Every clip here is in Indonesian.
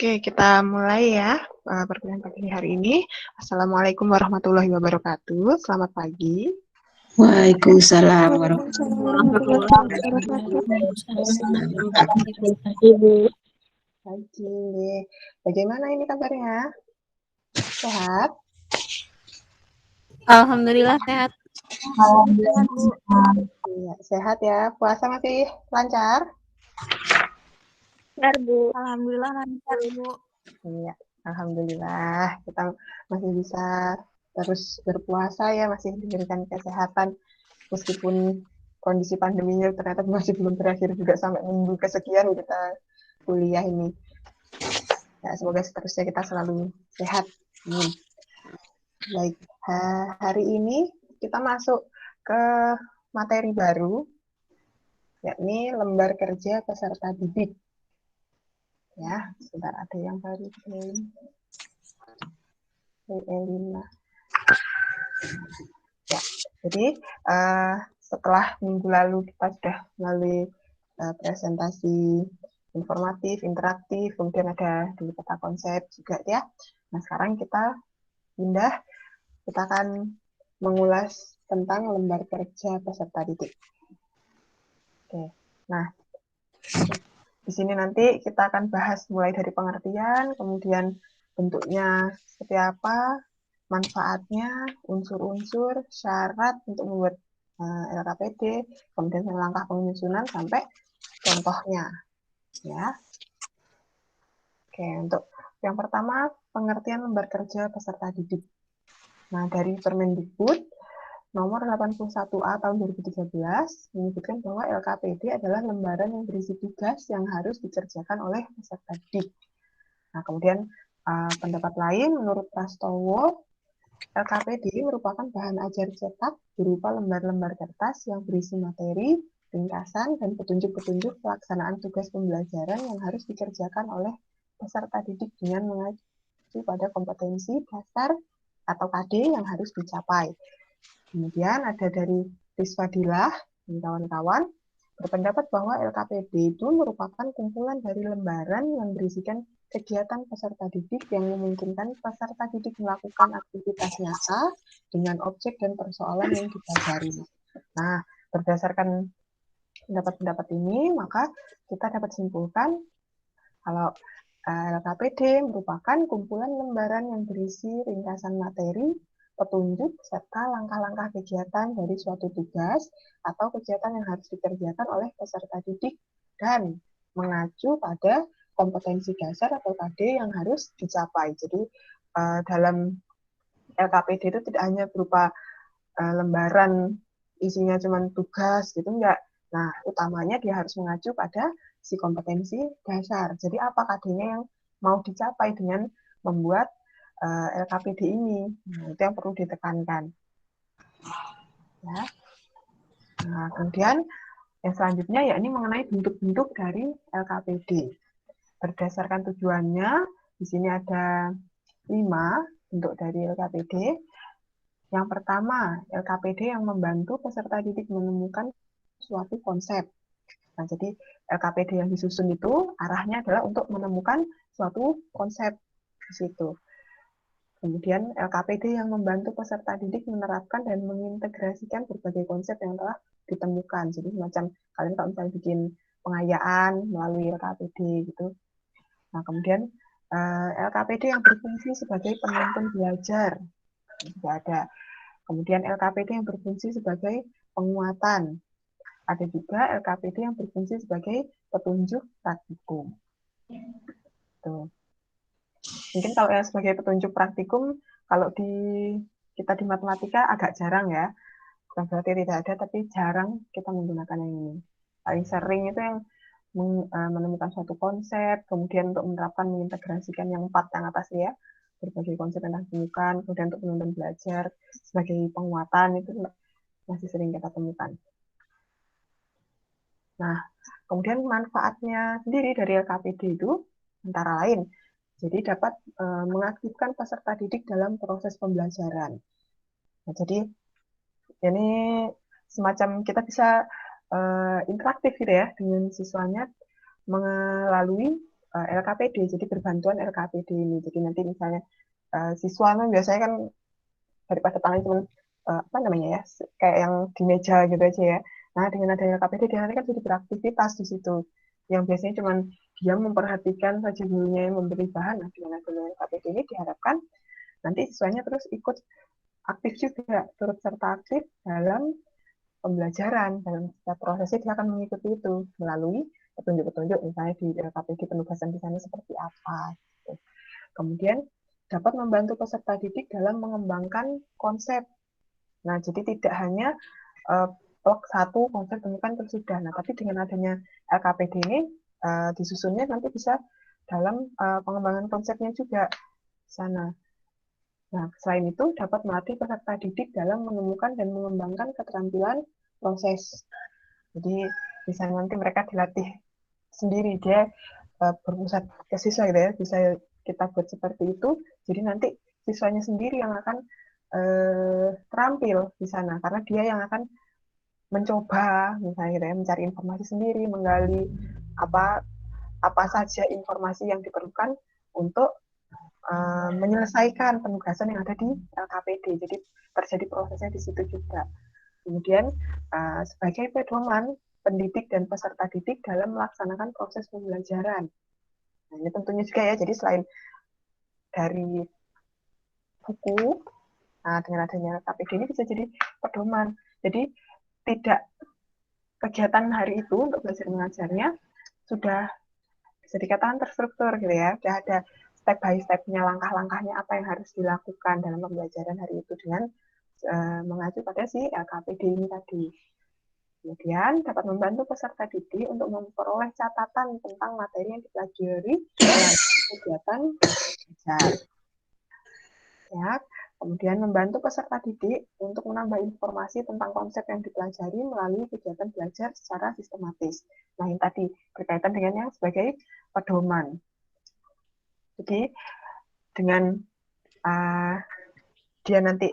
Oke, kita mulai ya perkuliahan pagi hari ini. Assalamualaikum warahmatullahi wabarakatuh. Selamat pagi. Waalaikumsalam warahmatullahi wabarakatuh. Pagi. Bagaimana ini kabarnya? Sehat? Alhamdulillah sehat. Alhamdulillah, Bu. Iya, sehat ya. Puasa masih lancar? Benar, Bu. Alhamdulillah lancar, Bu. Iya, alhamdulillah. Kita masih bisa terus berpuasa ya, masih diberikan kesehatan meskipun kondisi pandeminya ternyata masih belum berakhir juga sampai minggu kesekian kita kuliah ini. Ya, semoga seterusnya kita selalu sehat. Baik, hari ini kita masuk ke materi baru, yakni lembar kerja peserta didik. Ya, sebentar ada yang baru. Elina. Ya, jadi setelah minggu lalu kita sudah melalui presentasi informatif, interaktif, kemudian ada di peta konsep juga ya. Nah, sekarang kita akan mengulas tentang lembar kerja peserta didik. Oke, nah di sini nanti kita akan bahas mulai dari pengertian, kemudian bentuknya seperti apa, manfaatnya, unsur-unsur, syarat untuk membuat LKPD, kemudian langkah penyusunan sampai contohnya. Ya. Oke, untuk yang pertama pengertian lembar kerja peserta didik. Nah, dari Permendikbud nomor 81A tahun 2013 menyebutkan bahwa LKPD adalah lembaran yang berisi tugas yang harus dikerjakan oleh peserta didik. Nah, kemudian pendapat lain menurut Prastowo, LKPD merupakan bahan ajar cetak berupa lembar-lembar kertas yang berisi materi, ringkasan, dan petunjuk-petunjuk pelaksanaan tugas pembelajaran yang harus dikerjakan oleh peserta didik dengan mengacu pada kompetensi dasar atau KD yang harus dicapai. Kemudian ada dari Rizfadilah dan kawan-kawan berpendapat bahwa LKPD itu merupakan kumpulan dari lembaran yang berisikan kegiatan peserta didik yang memungkinkan peserta didik melakukan aktivitas nyata dengan objek dan persoalan yang dipelajari. Nah, berdasarkan pendapat-pendapat ini, maka kita dapat simpulkan kalau LKPD merupakan kumpulan lembaran yang berisi ringkasan materi, petunjuk, serta langkah-langkah kegiatan dari suatu tugas atau kegiatan yang harus dikerjakan oleh peserta didik dan mengacu pada kompetensi dasar atau KD yang harus dicapai. Jadi dalam LKPD itu tidak hanya berupa lembaran isinya cuma tugas gitu, enggak. Nah, utamanya dia harus mengacu pada si kompetensi dasar. Jadi apa KD-nya yang mau dicapai dengan membuat LKPD ini. Nah, itu yang perlu ditekankan. Ya. Nah, kemudian yang selanjutnya yakni mengenai bentuk-bentuk dari LKPD. Berdasarkan tujuannya, di sini ada 5 bentuk dari LKPD. Yang pertama, LKPD yang membantu peserta didik menemukan suatu konsep. Nah, jadi LKPD yang disusun itu arahnya adalah untuk menemukan suatu konsep di situ. Kemudian LKPD yang membantu peserta didik menerapkan dan mengintegrasikan berbagai konsep yang telah ditemukan. Jadi semacam kalian kalau misalnya bikin pengayaan melalui LKPD gitu. Nah, kemudian LKPD yang berfungsi sebagai penuntun belajar juga ada. Kemudian LKPD yang berfungsi sebagai penguatan. Ada juga LKPD yang berfungsi sebagai petunjuk praktikum. Tuh. Mungkin kalau yang sebagai petunjuk praktikum, kalau kita di matematika agak jarang ya. Bukan berarti tidak ada, tapi jarang kita menggunakan yang ini. Paling sering itu yang menemukan suatu konsep, kemudian untuk menerapkan, mengintegrasikan yang 4 yang atas ya, berbagai konsep yang ditemukan, kemudian untuk penuntun belajar, sebagai penguatan, itu masih sering kita temukan. Nah, kemudian manfaatnya sendiri dari LKPD itu antara lain, jadi dapat mengaktifkan peserta didik dalam proses pembelajaran. Nah, jadi ini semacam kita bisa interaktif gitu ya dengan siswanya melalui LKPD, jadi berbantuan LKPD ini. Jadi nanti misalnya siswa kan biasanya kan daripada tangan cuma apa namanya ya, kayak yang di meja gitu aja ya. Nah, dengan adanya LKPD dia nanti kan jadi beraktivitas di situ. Yang biasanya cuma dia memperhatikan saja gurunya yang memberi bahan. Nah, dengan adanya LKPD ini diharapkan nanti siswanya terus ikut aktif juga, turut serta aktif dalam pembelajaran. Dalam setiap prosesnya dia akan mengikuti itu melalui petunjuk-petunjuk, misalnya di LKPD penugasan di sana seperti apa. Gitu. Kemudian dapat membantu peserta didik dalam mengembangkan konsep. Nah, jadi tidak hanya satu konsep temukan terus sudah. Nah, tapi dengan adanya LKPD ini disusunnya nanti bisa dalam pengembangan konsepnya juga di sana. Nah, selain itu dapat melatih peserta didik dalam menemukan dan mengembangkan keterampilan proses. Jadi bisa nanti mereka dilatih sendiri, dia berpusat ke siswa gitu ya, bisa kita buat seperti itu. Jadi nanti siswanya sendiri yang akan terampil di sana, karena dia yang akan mencoba misalnya gitu ya, mencari informasi sendiri, menggali apa saja informasi yang diperlukan untuk menyelesaikan penugasan yang ada di LKPD. Jadi terjadi prosesnya di situ juga. Kemudian sebagai pedoman pendidik dan peserta didik dalam melaksanakan proses pembelajaran. Nah, ini tentunya juga ya, jadi selain dari buku, nah dengan adanya LKPD ini bisa jadi pedoman. Jadi tidak kegiatan hari itu untuk belajar mengajarnya sudah bisa dikatakan terstruktur gitu ya, sudah ada step by step-nya, langkah-langkahnya apa yang harus dilakukan dalam pembelajaran hari itu dengan mengacu pada si LKPD ini tadi. Kemudian dapat membantu peserta didik untuk memperoleh catatan tentang materi yang dipelajari dalam kegiatan belajar. Ya, kemudian membantu peserta didik untuk menambah informasi tentang konsep yang dipelajari melalui kegiatan belajar secara sistematis. Nah, yang tadi berkaitan dengan yang sebagai pedoman. Jadi dengan dia nanti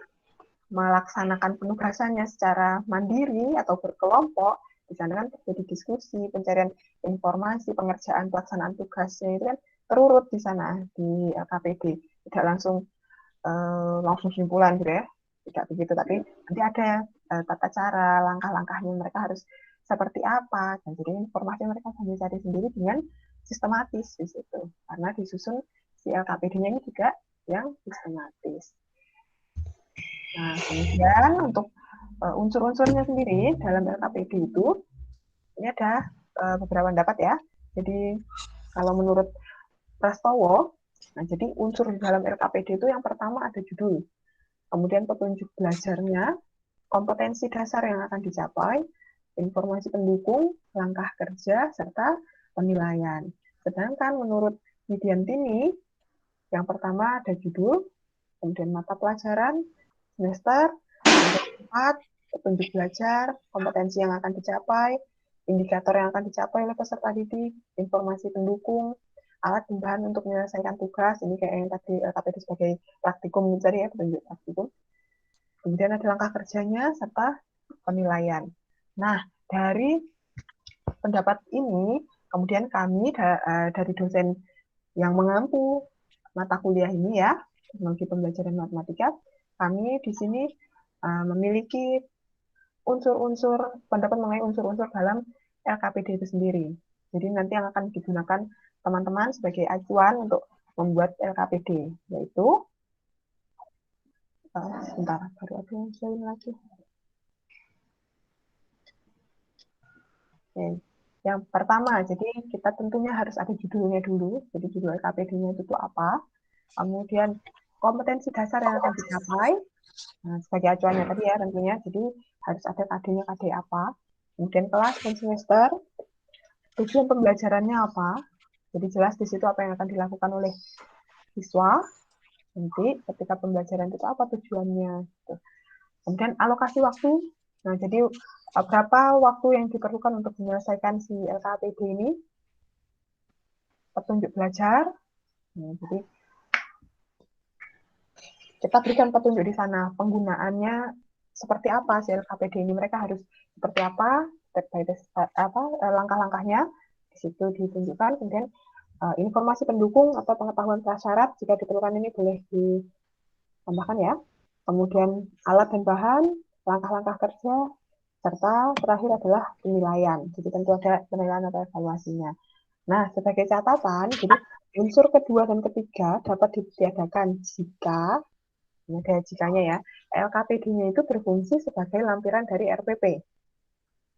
melaksanakan penugasannya secara mandiri atau berkelompok, di sana kan terjadi diskusi, pencarian informasi, pengerjaan pelaksanaan tugasnya itu kan terurut di sana di LKPD, tidak langsung simpulan gitu ya, tidak begitu, tapi nanti ada tata cara, langkah-langkahnya mereka harus seperti apa, dan jadi informasi mereka bisa mencari sendiri dengan sistematis di situ, karena disusun si LKPD-nya ini juga yang sistematis. Nah, kemudian untuk unsur-unsurnya sendiri dalam LKPD itu, ini ada beberapa pendapat ya. Jadi kalau menurut Prastowo, nah jadi unsur dalam LKPD itu yang pertama ada judul, kemudian petunjuk belajarnya, kompetensi dasar yang akan dicapai, informasi pendukung, langkah kerja, serta penilaian. Sedangkan menurut Widiantini, yang pertama ada judul, kemudian mata pelajaran, semester, 4, petunjuk belajar, kompetensi yang akan dicapai, indikator yang akan dicapai oleh peserta didik, informasi pendukung, alat tambahan untuk menyelesaikan tugas, ini kayak yang tadi LKPD sebagai praktikum mencari ya, petunjuk praktikum. Kemudian ada langkah kerjanya, serta penilaian. Nah, dari pendapat ini, kemudian kami dari dosen yang mengampu mata kuliah ini ya, teknologi pembelajaran matematika, kami di sini memiliki unsur-unsur, pendapat mengenai unsur-unsur dalam LKPD itu sendiri. Jadi nanti yang akan digunakan teman-teman sebagai acuan untuk membuat LKPD, yaitu sebentar, baru ada yang share lagi. Oke. Yang pertama, jadi kita tentunya harus ada judulnya dulu. Jadi judul LKPD-nya itu apa. Kemudian kompetensi dasar yang akan dicapai. Nah, sebagai acuannya tadi ya tentunya. Jadi harus ada KD-nya KD apa. Kemudian kelas dan semester. Tujuan pembelajarannya apa. Jadi jelas di situ apa yang akan dilakukan oleh siswa. Nanti ketika pembelajaran itu apa tujuannya. Kemudian alokasi waktu. Nah, jadi berapa waktu yang diperlukan untuk menyelesaikan si LKPD ini, petunjuk belajar. Nah, jadi kita berikan petunjuk di sana, penggunaannya seperti apa si LKPD ini, mereka harus seperti apa, step by step, langkah-langkahnya di situ ditunjukkan. Kemudian Informasi pendukung atau pengetahuan prasyarat jika diperlukan ini boleh ditambahkan ya. Kemudian alat dan bahan, langkah-langkah kerja, serta terakhir adalah penilaian. Jadi tentu ada penilaian atau evaluasinya. Nah, sebagai catatan, jadi unsur kedua dan ketiga dapat ditiadakan jika, ini ada jikanya ya, LKPD-nya itu berfungsi sebagai lampiran dari RPP.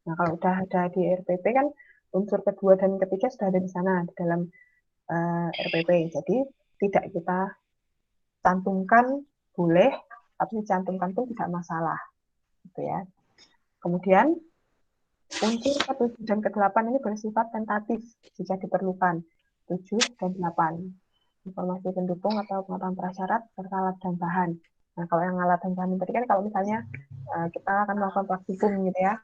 Nah, kalau udah ada di RPP kan unsur kedua dan ketiga sudah ada di sana, di dalam RPP. Jadi tidak kita cantumkan boleh, tapi dicantumkan pun tidak masalah, gitu ya. Kemudian unsur ke-7 dan ke-8 ini bersifat tentatif jika diperlukan. 7 dan 8. Informasi pendukung atau pengetahuan prasyarat serta alat dan bahan. Nah, kalau yang alat dan bahan tadi kan kalau misalnya kita akan melakukan praktikum gitu ya,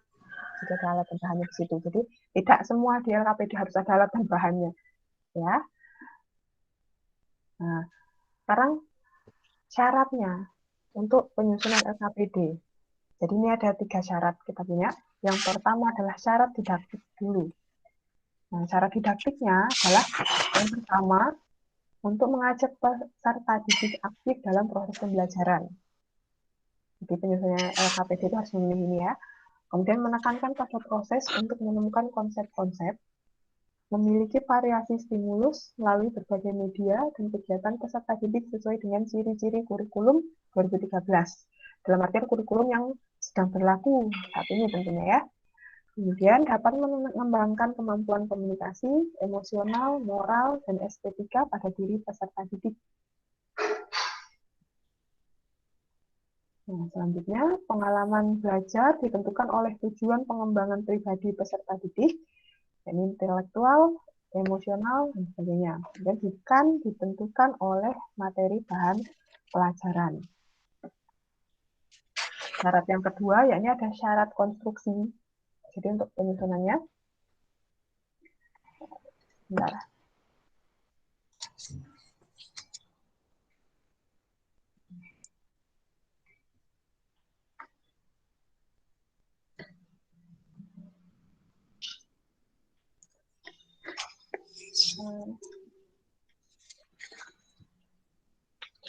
jika ada alat dan bahannya di situ. Jadi tidak semua di LKPD harus ada alat dan bahannya, ya. Nah, sekarang syaratnya untuk penyusunan LKPD. Jadi ini ada 3 syarat kita punya. Yang pertama adalah syarat didaktik dulu. Nah, syarat didaktiknya adalah yang pertama untuk mengajak peserta didik aktif dalam proses pembelajaran. Jadi penyusunan LKPD itu harus memilih ini ya. Kemudian menekankan pada proses untuk menemukan konsep-konsep, memiliki variasi stimulus melalui berbagai media dan kegiatan peserta didik sesuai dengan ciri-ciri kurikulum 2013. Dalam artian kurikulum yang sedang berlaku saat ini tentunya ya. Kemudian dapat mengembangkan kemampuan komunikasi, emosional, moral, dan estetika pada diri peserta didik. Nah, selanjutnya, pengalaman belajar ditentukan oleh tujuan pengembangan pribadi peserta didik, yakni intelektual, emosional, dan sebagainya. Dan bukan ditentukan oleh materi bahan pelajaran. Syarat yang kedua, yakni ada syarat konstruksi. Jadi untuk penyusunannya, bentar.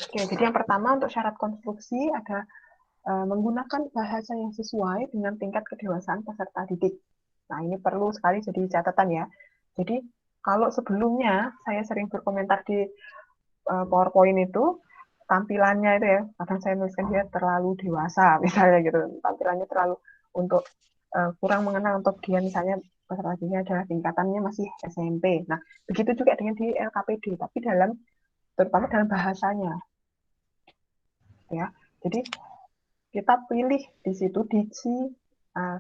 Oke, jadi yang pertama untuk syarat konstruksi ada menggunakan bahasa yang sesuai dengan tingkat kedewasaan peserta didik. Nah, ini perlu sekali jadi catatan ya. Jadi, kalau sebelumnya saya sering berkomentar di PowerPoint itu, tampilannya itu ya, kadang saya nuliskan dia terlalu dewasa, misalnya gitu. Tampilannya terlalu untuk kurang mengenal untuk dia misalnya peserta didiknya adalah tingkatannya masih SMP. Nah, begitu juga dengan di LKPD, tapi terutama dalam bahasanya. Ya, jadi kita pilih di situ diksi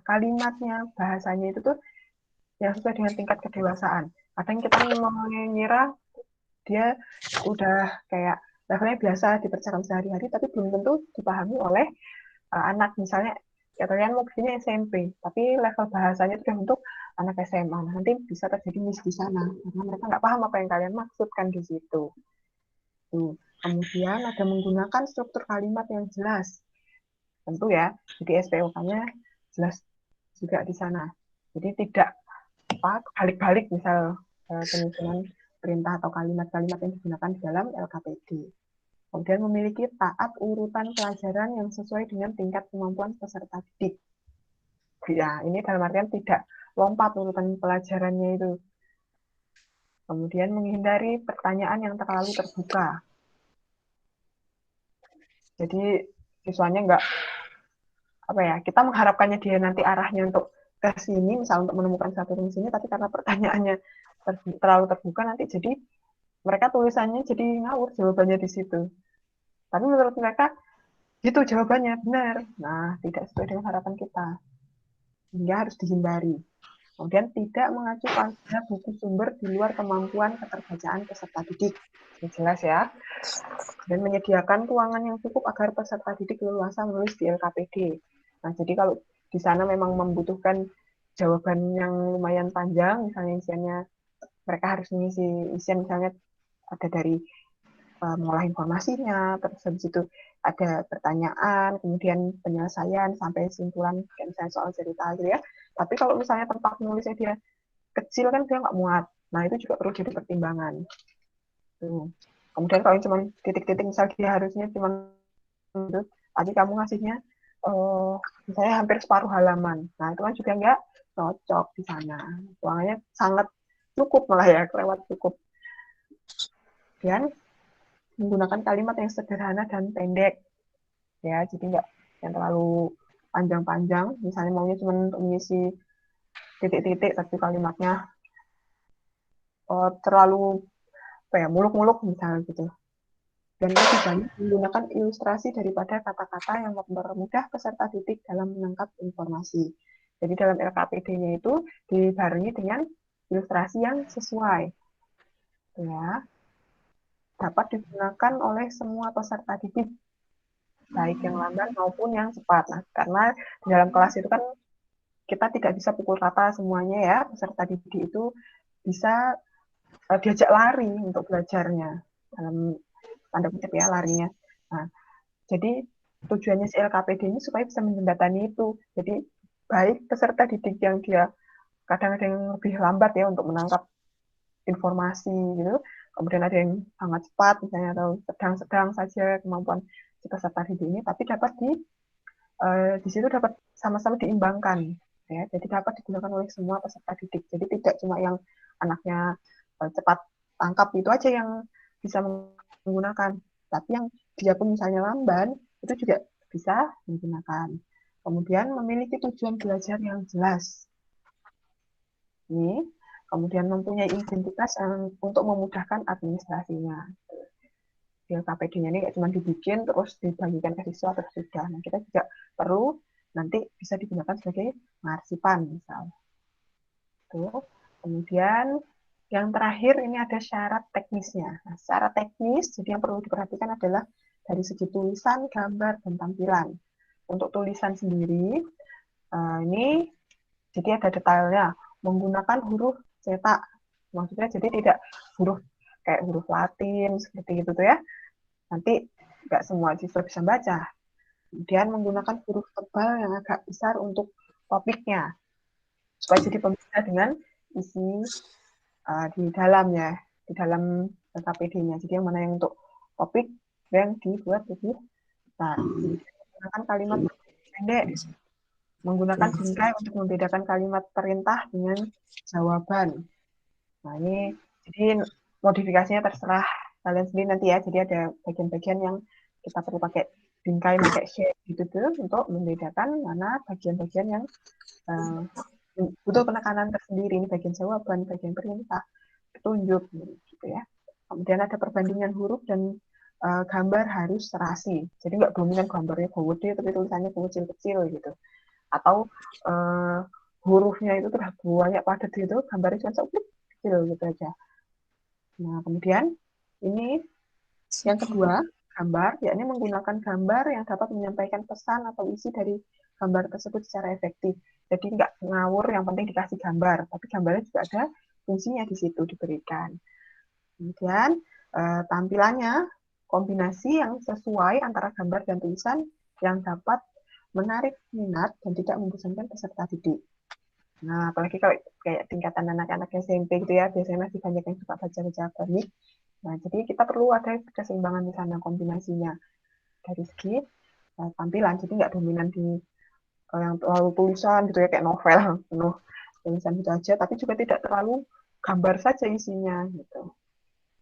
kalimatnya, bahasanya itu tuh yang sesuai dengan tingkat kedewasaan. Kadang kita mengira dia udah kayak levelnya biasa di percakapan sehari-hari, tapi belum tentu dipahami oleh anak. Misalnya, ya kalian mau bikinnya SMP, tapi level bahasanya itu untuk anak SMA. Nah, nanti bisa terjadi miss di sana, karena mereka nggak paham apa yang kalian maksudkan di situ. Tuh. Kemudian ada menggunakan struktur kalimat yang jelas. Tentu ya, jadi SPOK-nya jelas juga di sana. Jadi tidak balik-balik misal penyusunan perintah atau kalimat-kalimat yang digunakan di dalam LKPD. Kemudian memiliki taat urutan pelajaran yang sesuai dengan tingkat kemampuan peserta didik. Ya, ini dalam artian tidak lompat urutan pelajarannya itu. Kemudian menghindari pertanyaan yang terlalu terbuka. Jadi siswanya nggak apa ya, kita mengharapkannya dia nanti arahnya untuk ke sini, misal untuk menemukan satu di sini, tapi karena pertanyaannya terlalu terbuka nanti jadi mereka tulisannya jadi ngawur jawabannya di situ. Tapi menurut mereka gitu jawabannya benar. Nah, tidak sesuai dengan harapan kita. Hingga harus dihindari. Kemudian tidak mengacu pada buku sumber di luar kemampuan keterbacaan peserta didik. Ini jelas ya. Dan menyediakan ruangan yang cukup agar peserta didik leluasa menulis di LKPD. Nah, jadi kalau di sana memang membutuhkan jawaban yang lumayan panjang, misalnya isiannya mereka harus mengisi isian misalnya ada dari mengolah informasinya, terus habis itu ada pertanyaan, kemudian penyelesaian sampai simpulan, kayak misalnya soal cerita gitu ya. Tapi kalau misalnya tempat nulisnya dia kecil kan dia nggak muat. Nah, itu juga perlu jadi pertimbangan. Tuh. Kemudian kalau cuma titik-titik, misal dia harusnya cuma itu, tapi kamu ngasihnya misalnya hampir separuh halaman. Nah, itu kan juga nggak cocok di sana. Soalnya sangat cukup malah ya, kelewat cukup. Dan menggunakan kalimat yang sederhana dan pendek. Ya, jadi nggak yang terlalu panjang-panjang. Misalnya maunya cuma untuk mengisi titik-titik, tapi kalimatnya terlalu muluk-muluk misalnya gitu. Dan lebih banyak menggunakan ilustrasi daripada kata-kata yang mempermudah peserta didik dalam menangkap informasi. Jadi dalam LKPD-nya itu dibarengi dengan ilustrasi yang sesuai, ya, dapat digunakan oleh semua peserta didik, baik yang lamban maupun yang cepat. Nah, karena di dalam kelas itu kan kita tidak bisa pukul rata semuanya ya, peserta didik itu bisa diajak lari untuk belajarnya, dalam tanda kutip ya larinya. Nah, jadi tujuannya si LKPD ini supaya bisa menjembatani itu. Jadi baik peserta didik yang dia kadang-kadang lebih lambat ya untuk menangkap informasi gitu, kemudian ada yang sangat cepat misalnya atau sedang-sedang saja kemampuan si peserta didik ini, tapi dapat di situ dapat sama-sama diimbangkan ya. Jadi dapat digunakan oleh semua peserta didik. Jadi tidak cuma yang anaknya cepat tangkap itu aja yang bisa menggunakan, tapi yang dia pun misalnya lamban itu juga bisa digunakan. Kemudian memiliki tujuan belajar yang jelas. Ini kemudian mempunyai identitas yang untuk memudahkan administrasinya. KPD-nya ini nggak cuma dibikin terus dibagikan ke siswa terus sudah. Nah, kita juga perlu nanti bisa digunakan sebagai marsipan misal. Tuh. Kemudian yang terakhir ini ada syarat teknisnya. Nah, syarat teknis jadi yang perlu diperhatikan adalah dari segi tulisan, gambar, dan tampilan. Untuk tulisan sendiri ini jadi ada detailnya menggunakan huruf cetak. Maksudnya jadi tidak huruf kayak huruf Latin seperti itu tuh ya. Nanti nggak semua siswa bisa baca. Kemudian menggunakan huruf tebal yang agak besar untuk topiknya, supaya jadi pembeda dengan isi di dalamnya, di dalam KPD-nya. Jadi yang mana yang untuk topik yang dibuat lebih besar. Menggunakan kalimat pendek, menggunakan bingkai untuk membedakan kalimat perintah dengan jawaban. Nah, ini jadi modifikasinya terserah kalian sendiri nanti ya. Jadi ada bagian-bagian yang kita perlu pakai bingkai, pakai shape gitu tuh untuk membedakan mana bagian-bagian yang butuh penekanan tersendiri. Ini bagian jawaban, bagian perintah, petunjuk gitu ya. Kemudian ada perbandingan huruf dan gambar harus serasi. Jadi nggak dominan gambarnya gede tapi tulisannya kecil-kecil gitu. Atau hurufnya itu terus banyak padat gitu, gambarnya cuma kecil gitu aja. Nah, kemudian ini yang kedua, gambar, yakni menggunakan gambar yang dapat menyampaikan pesan atau isi dari gambar tersebut secara efektif. Jadi nggak ngawur, yang penting dikasih gambar, tapi gambarnya juga ada fungsinya di situ diberikan. Kemudian tampilannya kombinasi yang sesuai antara gambar dan tulisan yang dapat menarik minat dan tidak membosankan peserta didik. Nah, apalagi kalau kayak tingkatan anak-anak SMP gitu ya, biasanya masih banyak yang suka baca-baca komik. Nah, jadi kita perlu ada keseimbangan di sana kombinasinya dari segi tampilan. Jadi nggak dominan di yang terlalu tulisan gitu ya, kayak novel penuh tulisan itu aja, tapi juga tidak terlalu gambar saja isinya gitu.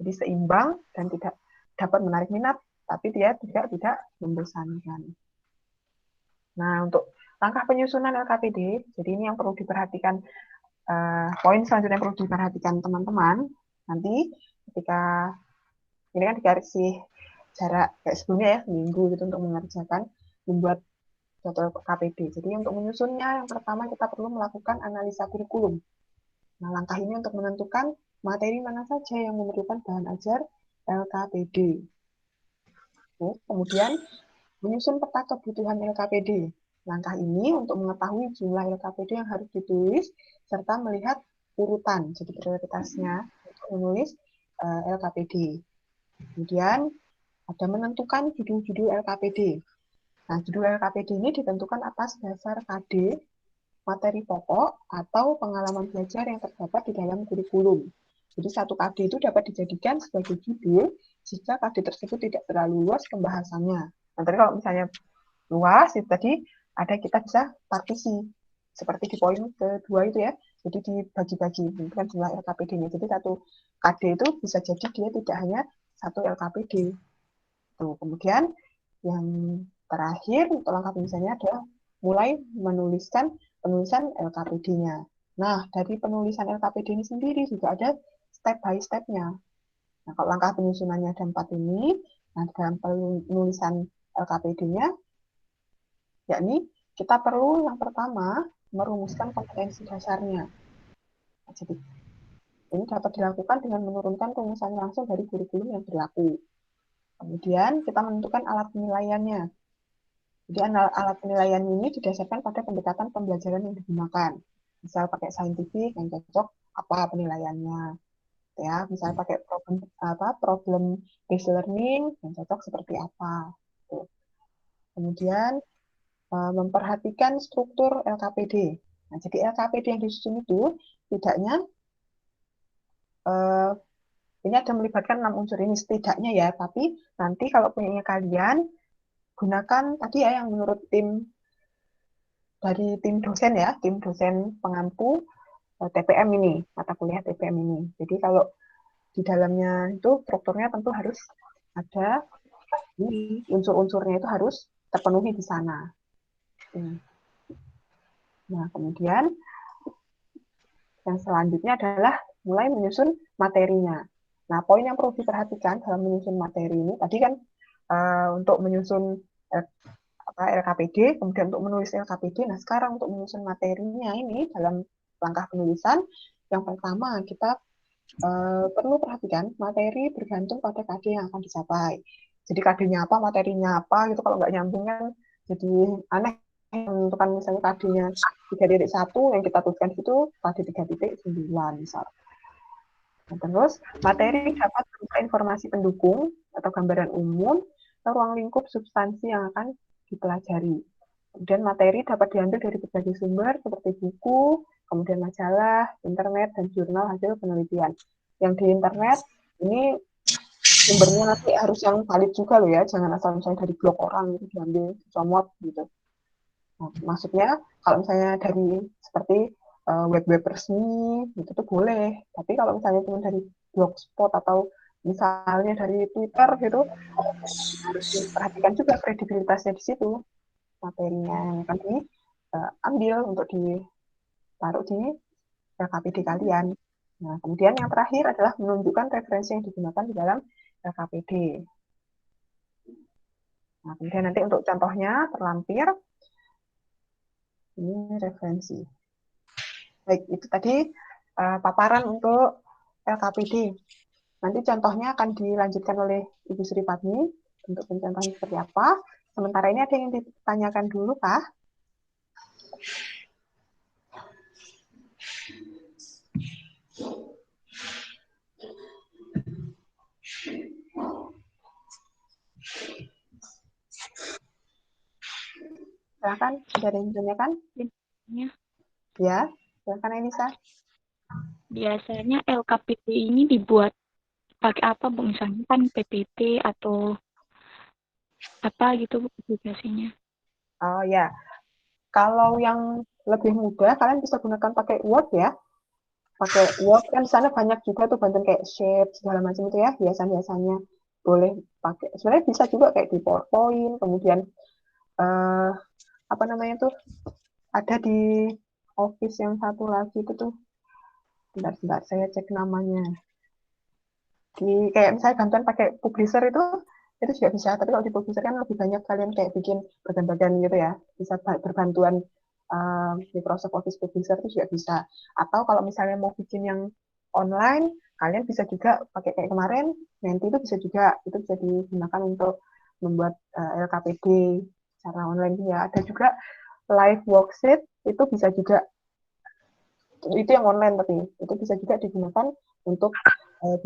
Jadi seimbang dan tidak dapat menarik minat, tapi dia juga tidak membosankan. Nah, untuk langkah penyusunan LKPD, jadi ini yang perlu diperhatikan, poin selanjutnya yang perlu diperhatikan teman-teman, nanti ketika ini kan dikasih jarak kayak sebelumnya ya, seminggu gitu untuk mengerjakan, membuat jadwal KPD. Jadi untuk menyusunnya, yang pertama kita perlu melakukan analisa kurikulum. Nah, langkah ini untuk menentukan materi mana saja yang memerlukan bahan ajar LKPD. Kemudian menyusun peta kebutuhan LKPD. Langkah ini untuk mengetahui jumlah LKPD yang harus ditulis serta melihat urutan, jadi prioritasnya untuk menulis LKPD. Kemudian ada menentukan judul-judul LKPD. Nah, judul LKPD ini ditentukan atas dasar KD, materi pokok, atau pengalaman belajar yang terdapat di dalam kurikulum. Jadi satu KD itu dapat dijadikan sebagai judul jika KD tersebut tidak terlalu luas pembahasannya. Nanti kalau misalnya luas, itu tadi kita bisa partisi. Seperti di poin kedua itu ya. Jadi dibagi-bagi, bukan jumlah LKPD-nya. Jadi satu KD itu bisa jadi dia tidak hanya satu LKPD. Tuh, kemudian yang terakhir untuk langkah penulisannya adalah mulai penulisan LKPD-nya. Nah, dari penulisan LKPD ini sendiri juga ada step by step-nya. Nah, kalau langkah penyusunannya ada 4 ini, nah dalam penulisan LKPD-nya, yakni kita perlu yang pertama merumuskan kompetensi dasarnya. Nah, jadi ini dapat dilakukan dengan menurunkan rumusan langsung dari kurikulum yang berlaku. Kemudian kita menentukan alat penilaiannya. Jadi alat penilaian ini didasarkan pada pendekatan pembelajaran yang digunakan. Misal pakai saintifik yang cocok apa penilaiannya. Ya, misal pakai problem based learning yang cocok seperti apa. Tuh. Kemudian memperhatikan struktur LKPD. Nah, jadi LKPD yang disusun itu setidaknya ini ada melibatkan 6 unsur ini setidaknya ya, tapi nanti kalau punya kalian gunakan tadi ya yang menurut dari tim dosen ya, tim dosen pengampu TPM ini, mata kuliah TPM ini. Jadi kalau di dalamnya itu strukturnya tentu harus ada unsur-unsurnya itu harus terpenuhi di sana. Nah, kemudian yang selanjutnya adalah mulai menyusun materinya. Nah, poin yang perlu diperhatikan dalam menyusun materi ini, tadi kan untuk menyusun LKPD, kemudian untuk menulis LKPD, nah sekarang untuk menyusun materinya ini dalam langkah penulisan, yang pertama kita perlu perhatikan materi bergantung pada KD yang akan dicapai. Jadi KD-nya apa, materinya apa, gitu kalau nggak nyambung kan jadi aneh. Menentukan misalnya KD-nya 3.1 yang kita tuliskan di situ KD 3.9 misal. Nah, terus materi dapat berupa informasi pendukung atau gambaran umum atau ruang lingkup substansi yang akan dipelajari. Kemudian materi dapat diambil dari berbagai sumber seperti buku, kemudian majalah, internet, dan jurnal hasil penelitian. Yang di internet ini sumbernya nanti harus yang valid juga loh ya, jangan asal misalnya dari blog orang itu diambil, dicomot gitu. Nah, maksudnya kalau misalnya dari seperti web-web resmi gitu tuh boleh, tapi kalau misalnya cuma dari blogspot atau misalnya dari Twitter gitu harus diperhatikan juga kredibilitasnya di situ, materinya yang akan diambil untuk ditaruh di LKPD kalian. Nah, kemudian yang terakhir adalah menunjukkan referensi yang digunakan di dalam LKPD. Nah, kemudian nanti untuk contohnya terlampir ini referensi. Baik, itu tadi paparan untuk LKPD. Nanti contohnya akan dilanjutkan oleh Ibu Sri Padmi untuk pencontohan seperti apa. Sementara ini ada yang ditanyakan dulu, Kak? Silakan, ada yang ditanyakan? Ya, silakan Elisa. Biasanya LKPD ini dibuat pakai apa, Bu? Misalnya kan PPT atau apa gitu aplikasinya. Oh ya, kalau yang lebih mudah, kalian bisa gunakan pakai Word ya. Pakai Word kan di sana banyak juga tuh bantuan kayak shape segala macam itu ya, hiasan-hiasannya boleh pakai. Sebenarnya bisa juga kayak di PowerPoint, kemudian apa namanya tuh ada di Office yang satu lagi itu tuh, bentar saya cek namanya. Di kayak misalnya bantuan pakai Publisher itu juga bisa, tapi kalau di Publisher kan lebih banyak kalian kayak bikin bagian-bagian gitu ya, bisa berbantuan Microsoft Office Publisher itu juga bisa. Atau kalau misalnya mau bikin yang online, kalian bisa juga pakai kayak kemarin, Menti itu bisa juga, itu bisa digunakan untuk membuat LKPD secara online ya. Ada juga live worksheet, itu bisa juga, itu yang online tapi itu bisa juga digunakan untuk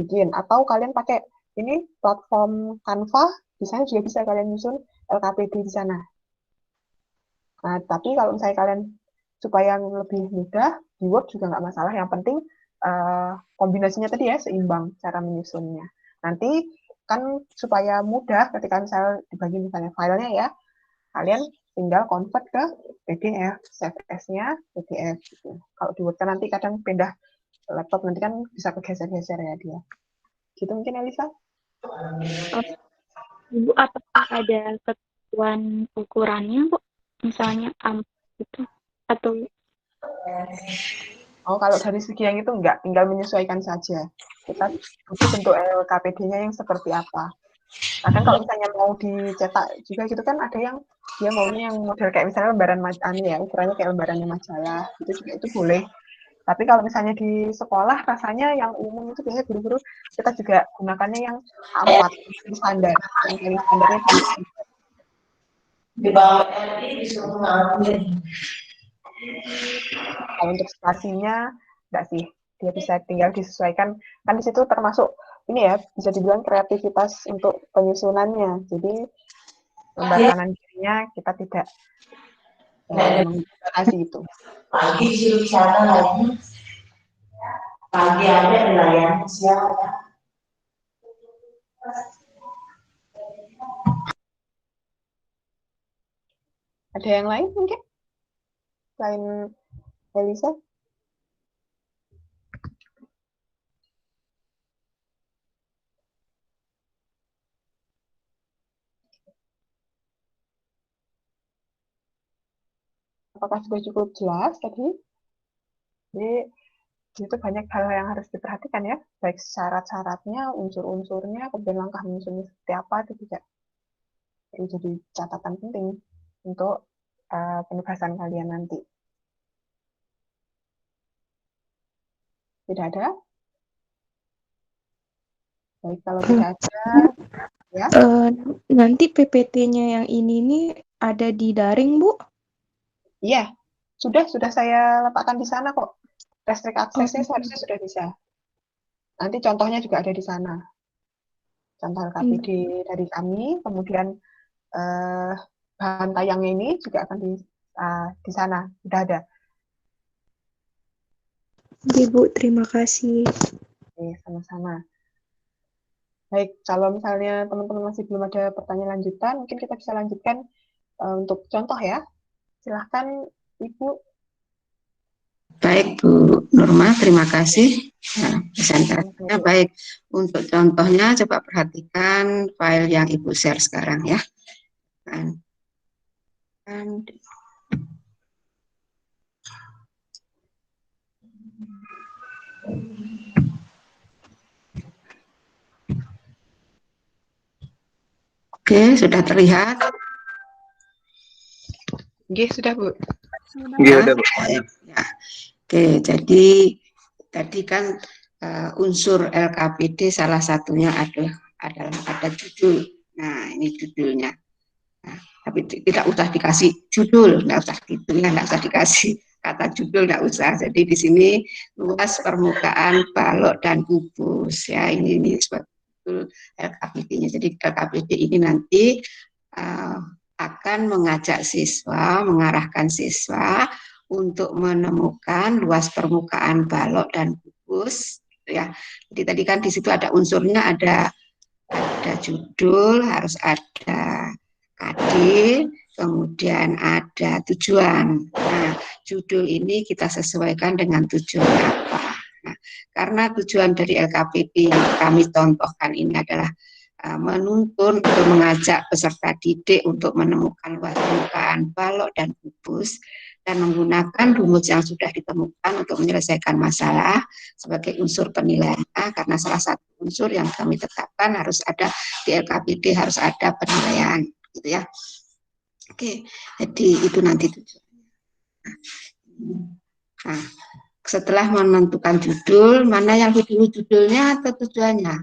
bikin. Atau kalian pakai ini platform Canva, di sana juga bisa kalian nyusun LKPD di sana. Nah, tapi kalau misalnya kalian supaya lebih mudah, di Word juga nggak masalah. Yang penting kombinasinya tadi ya seimbang cara menyusunnya. Nanti kan supaya mudah ketika misalnya dibagi misalnya filenya ya, kalian tinggal convert ke PDF, save as-nya PDF gitu. Kalau di Word kan nanti kadang pindah laptop nanti kan bisa kegeser-geser ya dia. Gitu mungkin Elisa? Ibu, apakah ada ketentuan ukurannya, Bu? Misalnya gitu atau Oh, kalau dari segi yang itu enggak, tinggal menyesuaikan saja. Kita butuh bentuk LKPD-nya yang seperti apa. Kadang kalau misalnya mau dicetak juga gitu kan ada yang dia maunya yang model kayak misalnya lembaran ya, ukurannya kayak lembarannya majalah, itu juga itu boleh. Tapi kalau misalnya di sekolah rasanya yang umum itu biasanya guru-guru kita juga gunakannya yang A4 standar, yang paling standarnya di Di bawah RI disuruh ngambil. kalau untuk spasinya enggak sih, dia bisa tinggal disesuaikan kan di situ termasuk ini ya bisa dibilang kreativitas untuk penyusunannya. Jadi lembar kanan kirinya kita tidak membatasi itu. Pagi disuruh sana lagi. Pagi ada nelayan siang. Ada yang lain mungkin selain Elisa? Apakah sudah cukup jelas tadi? Jadi itu banyak hal yang harus diperhatikan ya, baik syarat-syaratnya, unsur-unsurnya, kemudian langkah menyusunnya seperti apa, itu juga perlu jadi catatan penting untuk penugasan kalian nanti. Tidak ada? Baik, kalau tidak ada, ya. Nanti PPT-nya yang ini nih ada di daring, Bu? Iya, sudah saya letakkan di sana kok. Restrict aksesnya seharusnya sudah bisa. Nanti contohnya juga ada di sana. Contoh LKPD dari kami, kemudian bahan tayangnya ini juga akan di sana, sudah ada. Ibu, terima kasih. Oke, sama-sama. Baik, kalau misalnya teman-teman masih belum ada pertanyaan lanjutan, mungkin kita bisa lanjutkan untuk contoh ya. Silahkan Ibu. Baik Bu Nurma, terima kasih. Nah, presentasinya baik. Untuk contohnya coba perhatikan file yang Ibu share sekarang ya. Oke, sudah terlihat? Oke, sudah Bu. Ya, ya. Oke, jadi tadi kan unsur LKPD salah satunya adalah ada judul. Nah, ini judulnya. Nah, tapi tidak usah dikasih judul, nggak usah gitu ya, nggak usah dikasih kata judul, nggak usah. Jadi di sini luas permukaan balok dan kubus ya, ini sebetulnya LKPD-nya. Jadi LKPD ini nanti akan mengajak siswa, mengarahkan siswa untuk menemukan luas permukaan balok dan kubus ya. Jadi tadi kan di situ ada unsurnya, ada judul, harus ada KD, kemudian ada tujuan. Nah, judul ini kita sesuaikan dengan tujuan apa. Nah, karena tujuan dari LKPD yang kami contohkan ini adalah menuntun untuk mengajak peserta didik untuk menemukan luas permukaan balok dan kubus dan menggunakan rumus yang sudah ditemukan untuk menyelesaikan masalah sebagai unsur penilaian, karena salah satu unsur yang kami tetapkan harus ada di LKPD, harus ada penilaian gitu ya. Oke, jadi itu nanti tujuannya. Nah, setelah menentukan judul, mana yang dulu judulnya atau tujuannya?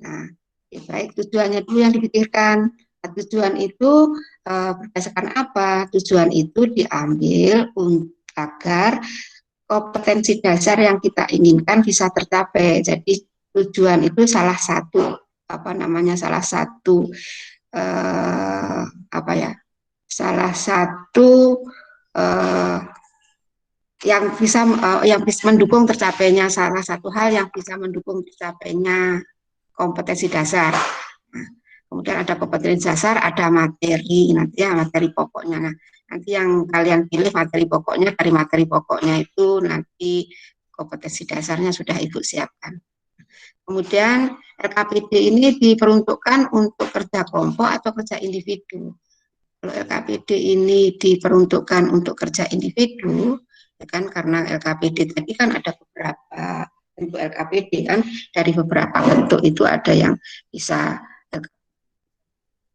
Nah, baik, tujuannya dulu yang dipikirkan. Tujuan itu berdasarkan apa? Tujuan itu diambil agar kompetensi dasar yang kita inginkan bisa tercapai. Jadi tujuan itu salah satu salah satu yang bisa mendukung tercapainya, salah satu hal yang bisa mendukung tercapainya kompetensi dasar. Nah, kemudian ada kompetensi dasar, ada materi, nanti ya materi pokoknya. Nah, nanti yang kalian pilih materi pokoknya, dari materi pokoknya itu nanti kompetensi dasarnya sudah Ibu siapkan. Kemudian LKPD ini diperuntukkan untuk kerja kelompok atau kerja individu. Kalau LKPD ini diperuntukkan untuk kerja individu, ya kan, karena LKPD tadi kan ada beberapa bentuk LKPD kan, dari beberapa bentuk itu ada yang bisa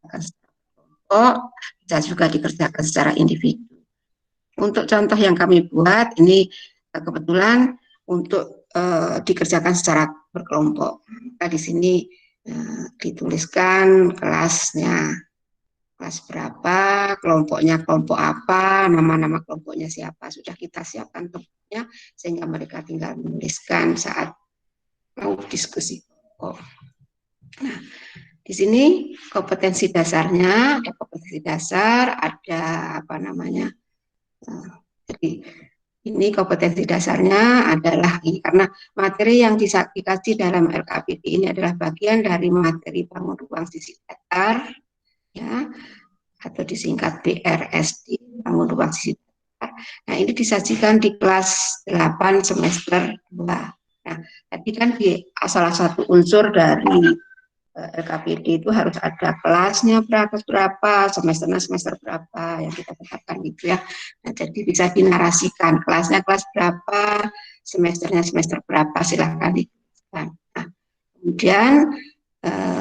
kelompok, bisa juga dikerjakan secara individu. Untuk contoh yang kami buat ini kebetulan untuk dikerjakan secara berkelompok. Nah, di sini dituliskan kelasnya, kelas berapa, kelompoknya kelompok apa, nama-nama kelompoknya siapa, sudah kita siapkan tempatnya sehingga mereka tinggal menuliskan saat mau diskusi. Nah, di sini kompetensi dasarnya, ada kompetensi dasar, ada apa namanya, jadi ini kompetensi dasarnya adalah ini, karena materi yang dikaji dalam LKPD ini adalah bagian dari materi bangun ruang sisi datar, ya, atau disingkat BRSD, bangun ruang sisi datar. Nah, ini disajikan di kelas 8 semester 2. Nah, tadi kan salah satu unsur dari LKPD itu harus ada kelasnya berapa, semester berapa yang kita tetapkan gitu ya. Nah, jadi bisa dinarasikan kelasnya kelas berapa, semesternya semester berapa, silahkan dituliskan. Nah, kemudian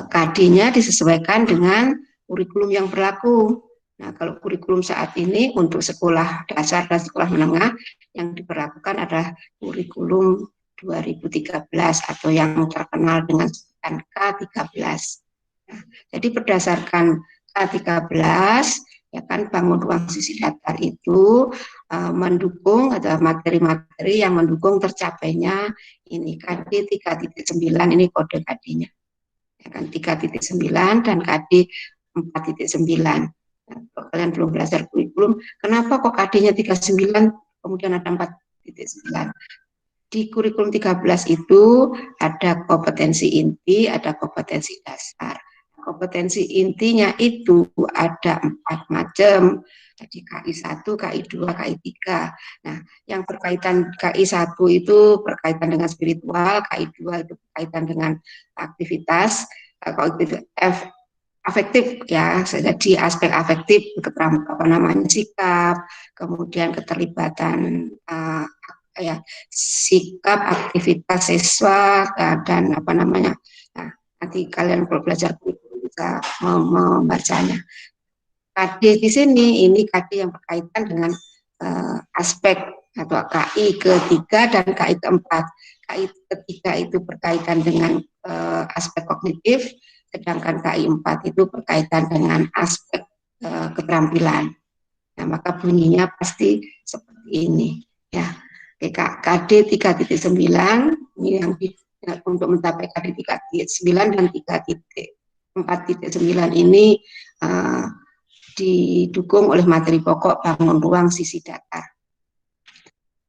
KD-nya disesuaikan dengan kurikulum yang berlaku. Nah, kalau kurikulum saat ini untuk sekolah dasar dan sekolah menengah yang diberlakukan adalah kurikulum 2013 atau yang terkenal dengan sebutan K13. Nah, jadi berdasarkan K13 ya kan, bangun ruang sisi datar itu mendukung ada materi-materi yang mendukung tercapainya ini KD 3.9, ini kode KD-nya. Ya kan, 3.9 dan KD 4.9. Nah, kalau kalian belum belajar kurikulum, kenapa kok KD-nya 39 kemudian ada 4.9? Di kurikulum 13 itu ada kompetensi inti, ada kompetensi dasar. Kompetensi intinya itu ada 4 macam. Jadi KI1, KI2, KI3. Nah, yang berkaitan KI1 itu berkaitan dengan spiritual, KI2 itu berkaitan dengan aktivitas, kalau itu afektif ya, jadi aspek afektif, apa namanya, sikap, kemudian keterlibatan ya, sikap, aktivitas siswa dan apa namanya. Nah, nanti kalian kalau belajar bisa membacanya. KD di sini ini KD yang berkaitan dengan aspek atau KI ketiga dan KI keempat. KI ketiga itu berkaitan dengan aspek kognitif, sedangkan KI 4 itu berkaitan dengan aspek keterampilan. Nah, maka bunyinya pasti seperti ini ya. KD 3.9 ini yang untuk mencapai KD 3.9 dan 3.4.9 ini didukung oleh materi pokok bangun ruang sisi datar.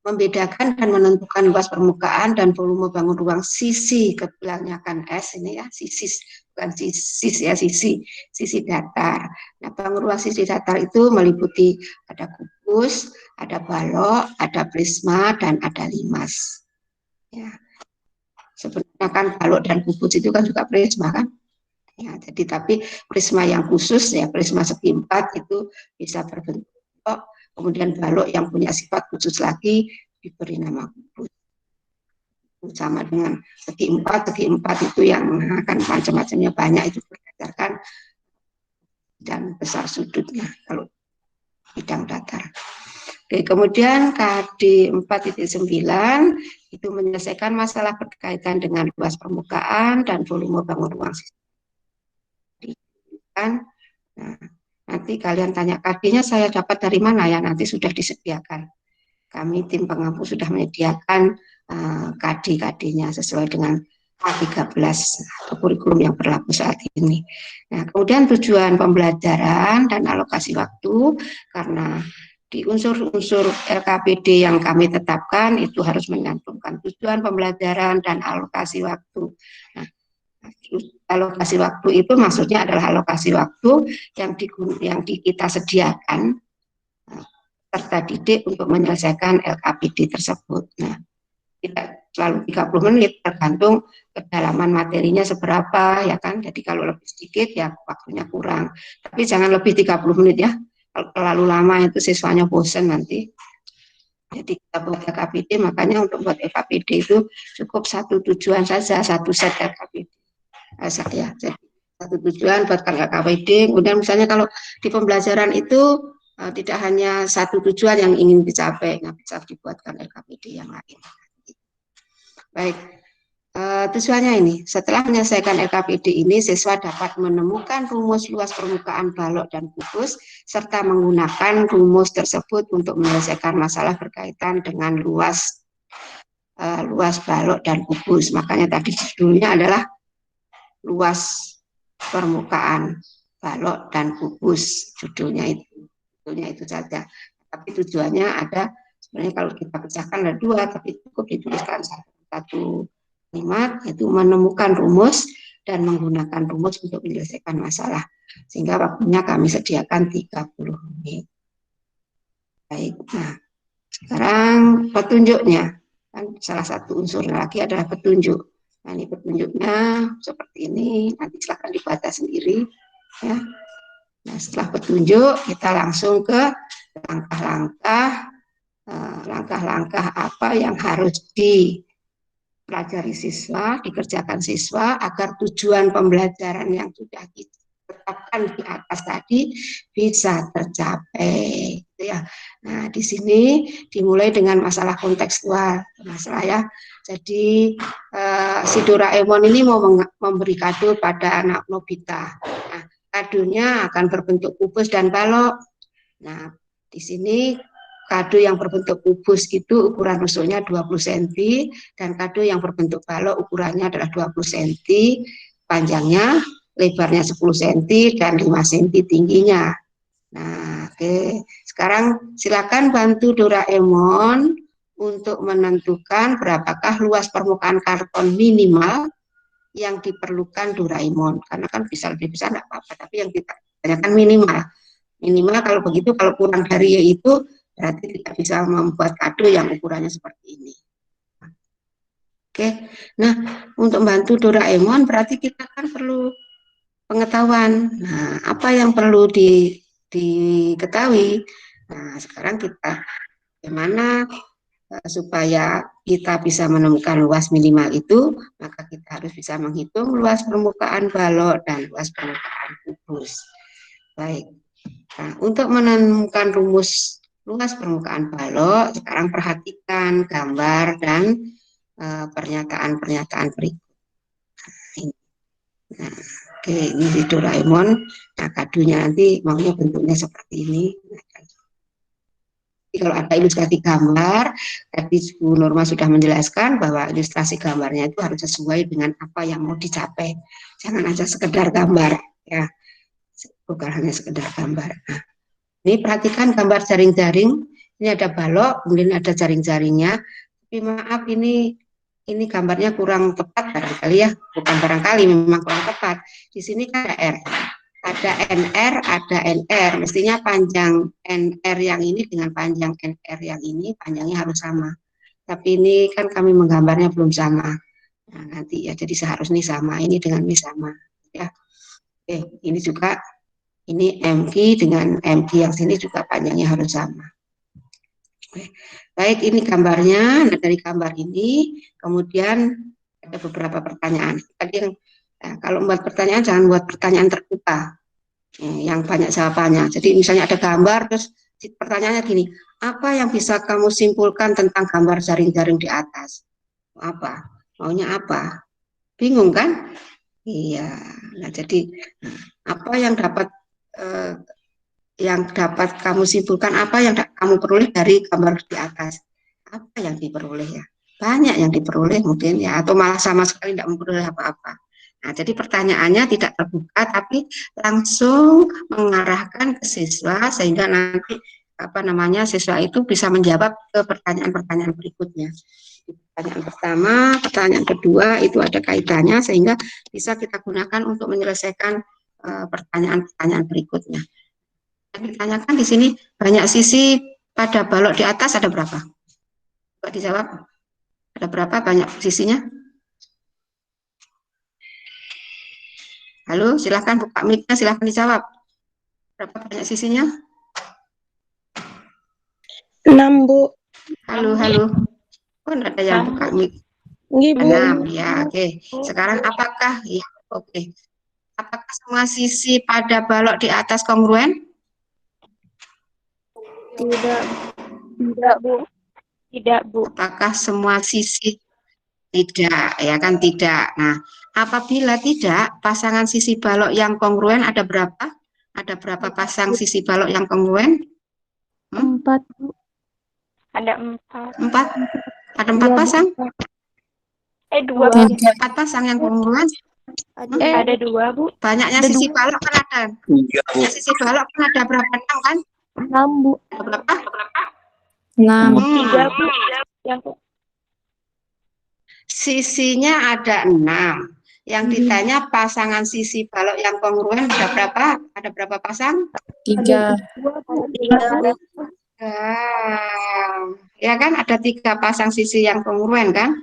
Membedakan dan menentukan luas permukaan dan volume bangun ruang sisi, kebilangnya S ini ya, sisi, bukan sisi ya, sisi datar. Nah, bangun ruang sisi datar itu meliputi ada kubus, ada balok, ada prisma, dan ada limas. Ya. Sebenarnya kan balok dan kubus itu kan juga prisma kan. Ya, jadi tapi prisma yang khusus ya, prisma segi 4 itu bisa berbentuk, kemudian balok yang punya sifat khusus lagi diberi nama kubus. Sama dengan segi 4 itu yang akan macam-macamnya banyak, itu berdasarkan dan besar sudutnya kalau bidang datar. Oke, kemudian KD 4.9 itu menyelesaikan masalah berkaitan dengan luas permukaan dan volume bangun ruang sisi. Nah, nanti kalian tanya KD-nya saya dapat dari mana ya, nanti sudah disediakan. Kami tim pengampu sudah menyediakan KD-KD-nya sesuai dengan K13 atau kurikulum yang berlaku saat ini. Nah, kemudian tujuan pembelajaran dan alokasi waktu, karena di unsur-unsur LKPD yang kami tetapkan itu harus menyantumkan tujuan pembelajaran dan alokasi waktu. Nah, alokasi waktu itu maksudnya adalah alokasi waktu yang kita sediakan peserta didik untuk menyelesaikan LKPD tersebut. Nah, tidak selalu 30 menit, tergantung kedalaman materinya seberapa, ya kan. Jadi kalau lebih sedikit ya waktunya kurang. Tapi jangan lebih 30 menit ya. Kalau terlalu lama itu siswanya bosan nanti. Jadi kita buat LKPD, makanya untuk buat LKPD itu cukup satu tujuan saja, satu set LKPD. Ya, jadi satu tujuan buatkan LKPD. Kemudian misalnya kalau di pembelajaran itu tidak hanya satu tujuan yang ingin dicapai, nah bisa dibuatkan LKPD yang lain. Baik, tujuannya ini, setelah menyelesaikan LKPD ini, siswa dapat menemukan rumus luas permukaan balok dan kubus, serta menggunakan rumus tersebut untuk menyelesaikan masalah berkaitan dengan luas balok dan kubus. Makanya tadi judulnya adalah luas permukaan balok dan kubus, judulnya itu saja. Tapi tujuannya ada, sebenarnya kalau kita pecahkan ada dua, tapi cukup dituliskan satu kalimat, yaitu menemukan rumus dan menggunakan rumus untuk menyelesaikan masalah. Sehingga waktunya kami sediakan 30 menit. Baik, nah sekarang petunjuknya. Kan salah satu unsurnya lagi adalah petunjuk. Nah, ini petunjuknya seperti ini, nanti silahkan dibaca sendiri. Ya. Nah, setelah petunjuk, kita langsung ke langkah-langkah apa yang harus dipelajari siswa, dikerjakan siswa, agar tujuan pembelajaran yang sudah ditetapkan di atas tadi bisa tercapai. Ya. Nah, di sini dimulai dengan masalah kontekstual, masalah ya. Jadi si Doraemon ini mau memberi kado pada anak Nobita. Nah, kadonya akan berbentuk kubus dan balok. Nah, di sini kado yang berbentuk kubus itu ukuran rusuknya 20 cm dan kado yang berbentuk balok ukurannya adalah 20 cm, panjangnya, lebarnya 10 cm dan 5 cm tingginya. Nah, oke. Sekarang silakan bantu Doraemon untuk menentukan berapakah luas permukaan karton minimal yang diperlukan Doraemon. Karena kan bisa lebih besar enggak apa-apa, tapi yang kita tanyakan minimal. Minimal kalau begitu, kalau kurang dari itu berarti tidak bisa membuat kado yang ukurannya seperti ini. Oke. Nah, untuk membantu Doraemon berarti kita kan perlu pengetahuan. Nah, apa yang perlu diketahui? Nah, sekarang kita bagaimana supaya kita bisa menemukan luas minimal itu, maka kita harus bisa menghitung luas permukaan balok dan luas permukaan kubus. Baik. Nah, untuk menemukan rumus luas permukaan balok, sekarang perhatikan gambar dan pernyataan-pernyataan berikut. Nah, oke, ini di Doraemon. Nah, kadonya nanti maunya bentuknya seperti ini. Jadi kalau ada ilustrasi gambar, tadi Bu Norma sudah menjelaskan bahwa ilustrasi gambarnya itu harus sesuai dengan apa yang mau dicapai. Jangan aja sekedar gambar, ya, bukan hanya sekedar gambar. Nah, ini perhatikan gambar jaring-jaring. Ini ada balok, kemudian ada jaring-jaringnya. Tapi maaf, ini gambarnya kurang tepat barangkali ya, bukan barangkali, memang kurang tepat. Di sini kan ada R. Ada NR, ada NR. Mestinya panjang NR yang ini dengan panjang NR yang ini, panjangnya harus sama. Tapi ini kan kami menggambarnya belum sama. Nah, nanti ya, jadi seharusnya sama. Ini dengan ini sama. Ya. Oke, ini juga, ini MQ dengan MQ yang sini juga panjangnya harus sama. Oke. Baik, ini gambarnya. Nah, dari gambar ini, kemudian ada beberapa pertanyaan. Tadi yang kalau membuat pertanyaan, jangan buat pertanyaan terbuka yang banyak jawabannya. Jadi misalnya ada gambar, terus pertanyaannya gini, apa yang bisa kamu simpulkan tentang gambar jaring-jaring di atas? Apa? Maunya apa? Bingung kan? Iya. Nah, jadi apa yang dapat kamu simpulkan, apa yang kamu peroleh dari gambar di atas? Apa yang diperoleh ya? Banyak yang diperoleh mungkin ya, atau malah sama sekali tidak memperoleh apa-apa. Nah, jadi pertanyaannya tidak terbuka, tapi langsung mengarahkan ke siswa sehingga nanti siswa itu bisa menjawab ke pertanyaan-pertanyaan berikutnya. Pertanyaan pertama, pertanyaan kedua itu ada kaitannya sehingga bisa kita gunakan untuk menyelesaikan pertanyaan-pertanyaan berikutnya. Yang ditanyakan di sini banyak sisi pada balok di atas ada berapa? Coba dijawab. Ada berapa banyak sisinya? Halo, silahkan buka mic-nya, silahkan dijawab. Berapa banyak sisinya? 6, Bu. Halo. Oh, ada yang buka mic. Nggih, Bu. 6, ya, oke. Sekarang apakah, ya, oke. Apakah semua sisi pada balok di atas kongruen? Tidak. Tidak, Bu. Tidak, Bu. Apakah semua sisi? Tidak, ya kan tidak. Nah, apabila tidak, pasangan sisi balok yang kongruen ada berapa? Ada berapa pasang sisi balok yang kongruen? 4, Bu. Ada 4. 4? Ada 4 Iya, Bu. pasang? 2. 4 pasang yang kongruen? Ada 2, Bu. Banyaknya Ada sisi 2. balok kan ada. Banyaknya sisi balok kan ada berapa? 6 kan? 6, Bu. Ada berapa? 6. 3, Bu. Yang Sisinya ada 6. Yang ditanya pasangan sisi balok yang kongruen ada berapa? Ada berapa pasang? 3. Ya kan ada 3 pasang sisi yang kongruen kan.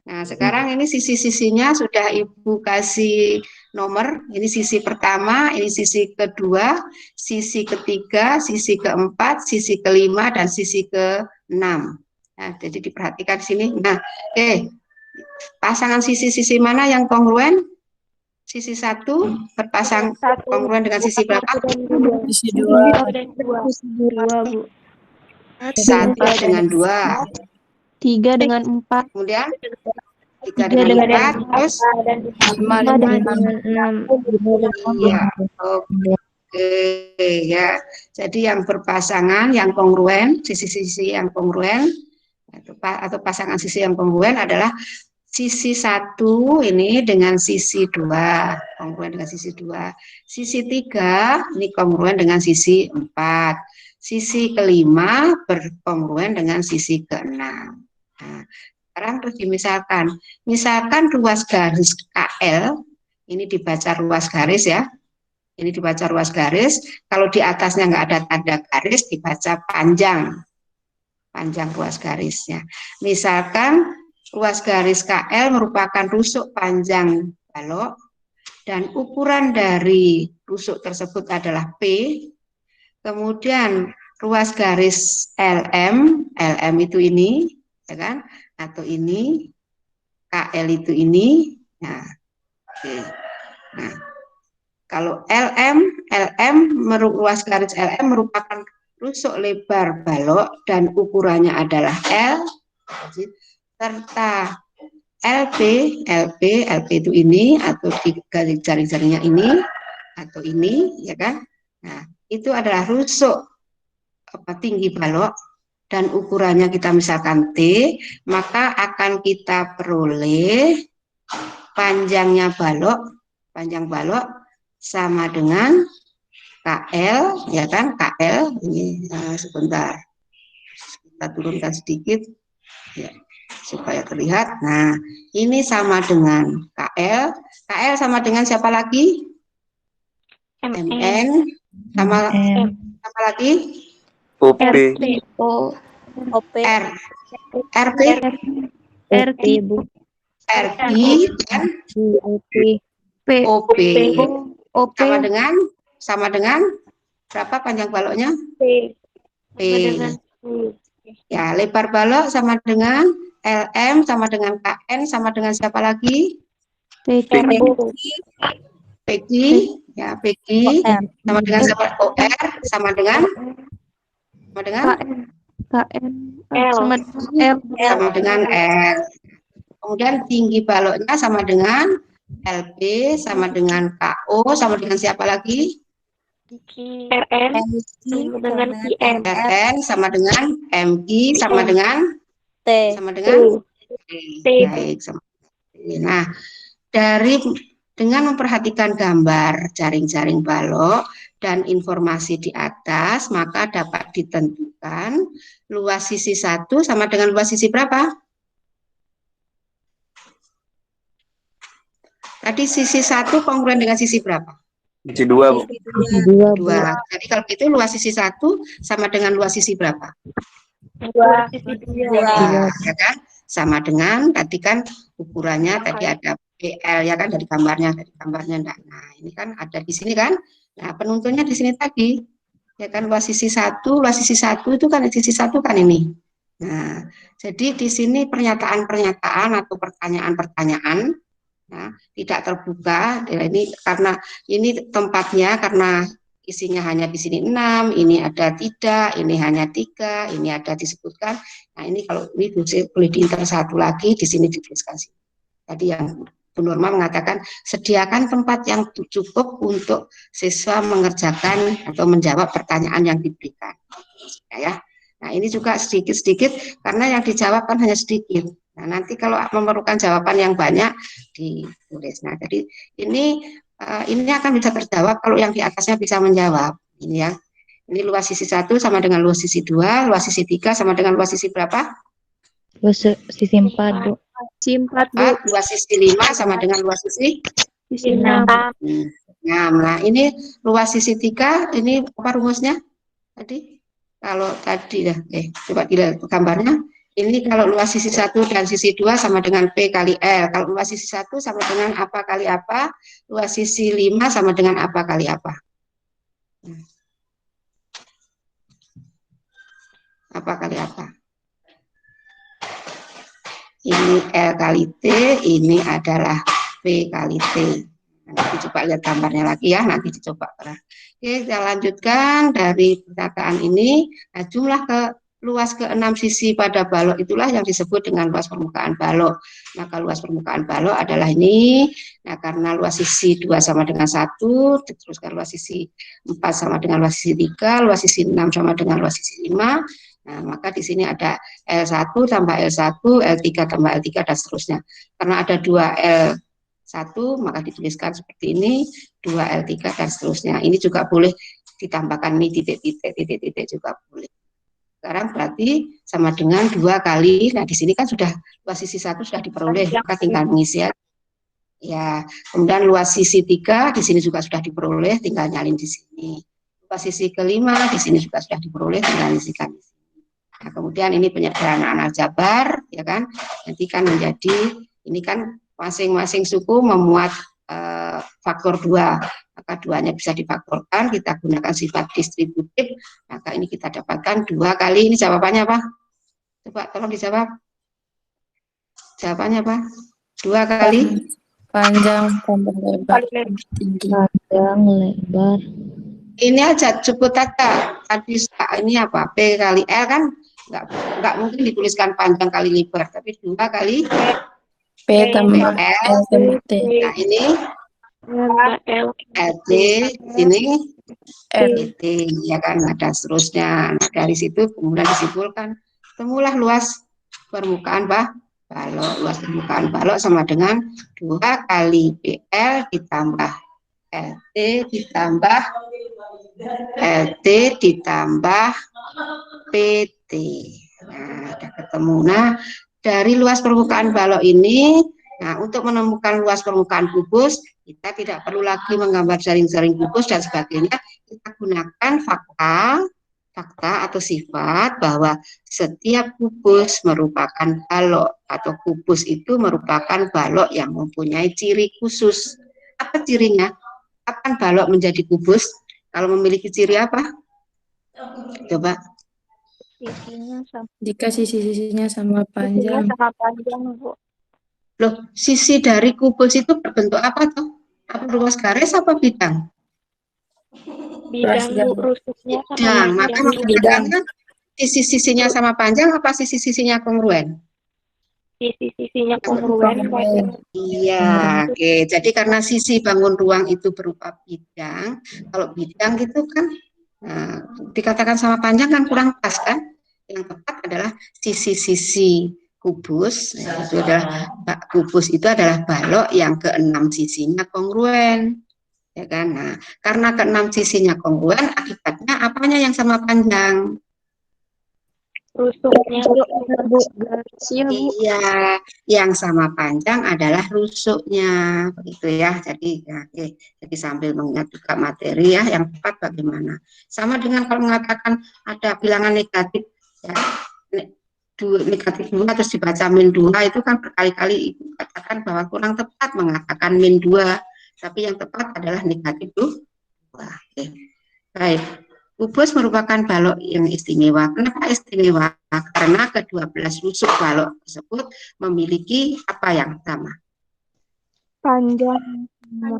Nah sekarang ini sisi-sisinya sudah Ibu kasih nomor. Ini sisi pertama, ini sisi kedua, sisi ketiga, sisi keempat, sisi kelima, dan sisi keenam. Nah jadi diperhatikan sini. Nah pasangan sisi-sisi mana yang kongruen? Sisi 1 berpasang kongruen dengan sisi berapa? Sisi 2. dan 2. Sisi 2, Bu. 1 dengan 2. 3 dengan 4. Kemudian 3 3 dengan dengan 4, terus 5 5 dengan dengan 6. iya, oke ya. Jadi yang berpasangan, yang kongruen, sisi-sisi yang kongruen atau pasangan sisi yang kongruen adalah sisi 1 ini dengan sisi 2, kongruen dengan sisi 2. Sisi 3 ini kongruen dengan sisi 4. Sisi kelima berkongruen dengan sisi keenam. Nah, sekarang terus dimisalkan. Misalkan ruas garis KL, ini dibaca ruas garis ya. Ini dibaca ruas garis. Kalau di atasnya nggak ada tanda garis, dibaca panjang. Panjang ruas garisnya. Misalkan ruas garis KL merupakan rusuk panjang balok dan ukuran dari rusuk tersebut adalah P. Kemudian ruas garis LM itu ini, ya kan? Atau ini, KL itu ini. Nah, oke. Nah, kalau ruas garis LM merupakan rusuk lebar balok dan ukurannya adalah L, serta LP itu ini atau di garis jari-jarinya ini atau ini, ya kan? Nah, itu adalah rusuk tinggi balok dan ukurannya kita misalkan T, maka akan kita peroleh panjang balok sama dengan KL, ya kan? KL ini sebentar kita turunkan sedikit ya supaya terlihat. Nah, ini sama dengan KL. KL sama dengan siapa lagi? MN sama lagi? OP. OP. RP, RT, Bu. RG, dan OP. OP. OP. Sama dengan berapa panjang baloknya? P. P. Ya, lebar balok sama dengan LM, sama dengan KN, sama dengan siapa lagi? PG, ya PG, sama dengan siapa? OR, sama dengan KN. L. Sama dengan L. sama dengan L. Kemudian tinggi baloknya sama dengan LP, sama dengan KO, sama dengan siapa lagi? RN dengan IM. RN sama dengan MI sama dengan T. sama dengan T. baik. Nah, dengan memperhatikan gambar jaring-jaring balok dan informasi di atas, maka dapat ditentukan luas sisi 1 sama dengan luas sisi berapa? Tadi sisi 1 kongruen dengan sisi berapa? Sisi 2, Bu. Dua. Jadi kalau itu luas sisi 1 sama dengan luas sisi berapa? 2 sisi 2. Ya kan? Sama dengan tadi kan ukurannya tadi ada PL ya kan dari gambarnya enggak. Nah, ini kan ada di sini kan. Nah, penuntunnya di sini tadi ya kan luas sisi 1 itu kan sisi 1 kan ini. Nah, jadi di sini pernyataan-pernyataan atau pertanyaan-pertanyaan nah, tidak terbuka. Ini karena ini tempatnya karena isinya hanya di sini 6, ini ada tidak, ini hanya 3, ini ada disebutkan. Nah, ini kalau ini boleh diinter satu lagi di sini dituliskan. Tadi yang Bu Norma mengatakan sediakan tempat yang cukup untuk siswa mengerjakan atau menjawab pertanyaan yang diberikan. Ya. Nah, ini juga sedikit-sedikit karena yang dijawab kan hanya sedikit. Nah, nanti kalau memerlukan jawaban yang banyak ditulis. Nah, jadi ini akan bisa terjawab kalau yang di atasnya bisa menjawab. Ini ya. Ini luas sisi 1 sama dengan luas sisi 2, luas sisi 3 sama dengan luas sisi berapa? Luas sisi 4, Bu. Sisi 4, Bu. Luas sisi 5 sama dengan luas sisi Sisi 6. Nah, ini luas sisi 3, ini apa rumusnya? Tadi? Kalau tadi ya, coba dilihat gambarnya. Ini kalau luas sisi 1 dan sisi 2 sama dengan P kali L. Kalau luas sisi 1 sama dengan apa kali apa, luas sisi 5 sama dengan apa kali apa. Apa kali apa? Ini L kali T, ini adalah P kali T. Nanti coba lihat gambarnya lagi ya, nanti dicoba. Oke, kita lanjutkan dari perkataan ini. Nah, jumlah luas ke-6 sisi pada balok itulah yang disebut dengan luas permukaan balok. Maka luas permukaan balok adalah ini. Nah, karena luas sisi 2 sama dengan 1, diteruskan luas sisi 4 sama dengan luas sisi 3, luas sisi 6 sama dengan luas sisi 5. Nah, maka di sini ada L1 tambah L1, L3 tambah L3, dan seterusnya. Karena ada 2L1, maka dituliskan seperti ini, 2L3, dan seterusnya. Ini juga boleh ditambahkan ini titik-titik juga boleh. Sekarang berarti sama dengan 2 kali, nah di sini kan sudah luas sisi 1 sudah diperoleh, maka tinggal mengisi ya. Kemudian luas sisi 3 di sini juga sudah diperoleh, tinggal nyalin di sini. Luas sisi ke-5 di sini juga sudah diperoleh, tinggal isikan di sini. Nah, kemudian ini penyederhanaan aljabar, ya kan? Nanti kan menjadi ini kan masing-masing suku memuat faktor 2. Maka 2-nya bisa difaktorkan, kita gunakan sifat distributif, maka ini kita dapatkan 2 kali, ini jawabannya apa? Coba tolong dijawab. Jawabannya apa? 2 kali? Panjang tambah lebar tinggi. Panjang, lebar. Ini aja, cukup aja. Tadi ini apa? P kali L kan nggak mungkin dituliskan panjang kali lebar, tapi 2 kali P tambah L tambah T. Nah, ini LT, ini LT, ya kan, ada seterusnya. Nah, dari situ kemudian disimpulkan, temulah luas permukaan balok. Luas permukaan balok sama dengan 2 kali PL ditambah LT ditambah PT. Nah, sudah ketemu. Nah, dari luas permukaan balok ini, nah, untuk menemukan luas permukaan kubus, kita tidak perlu lagi menggambar jaring-jaring kubus dan sebagainya. Kita gunakan fakta atau sifat bahwa setiap kubus merupakan balok, atau kubus itu merupakan balok yang mempunyai ciri khusus. Apa cirinya? Kapan balok menjadi kubus? Kalau memiliki ciri apa? Coba. Sisinya sama. Jika sisi-sisinya sama panjang. Sama panjang, Bu. Loh, sisi dari kubus itu berbentuk apa tuh? Apa ruas garis apa bidang? Bidang, Bu, rusuknya sama Bidang. Maka bidang. sisi-sisinya sama panjang apa sisi-sisinya kongruen? Sisi-sisinya kongruen. Iya, oke. Jadi karena sisi bangun ruang itu berupa bidang, kalau bidang gitu kan dikatakan sama panjang kan kurang pas kan? Yang tepat adalah sisi-sisi kubus. Kubus itu adalah balok yang ke-6 sisinya kongruen. ya kan? Nah, karena keenam sisinya kongruen, akibatnya apanya yang sama panjang? Rusuknya. Bu, garisnya Bu. Iya, yang sama panjang adalah rusuknya, begitu ya. Jadi, ya, oke. Jadi sambil mengingat juga materi ya, yang tepat bagaimana. Sama dengan kalau mengatakan ada bilangan negatif, ya, negatif 2 terus dibaca min 2 itu kan berkali-kali ibu katakan bahwa kurang tepat mengatakan min 2, tapi yang tepat adalah negatif 2. Oke. Baik. Kubus merupakan balok yang istimewa. Kenapa istimewa? Karena ke-12 rusuk balok tersebut memiliki apa yang sama? Panjang.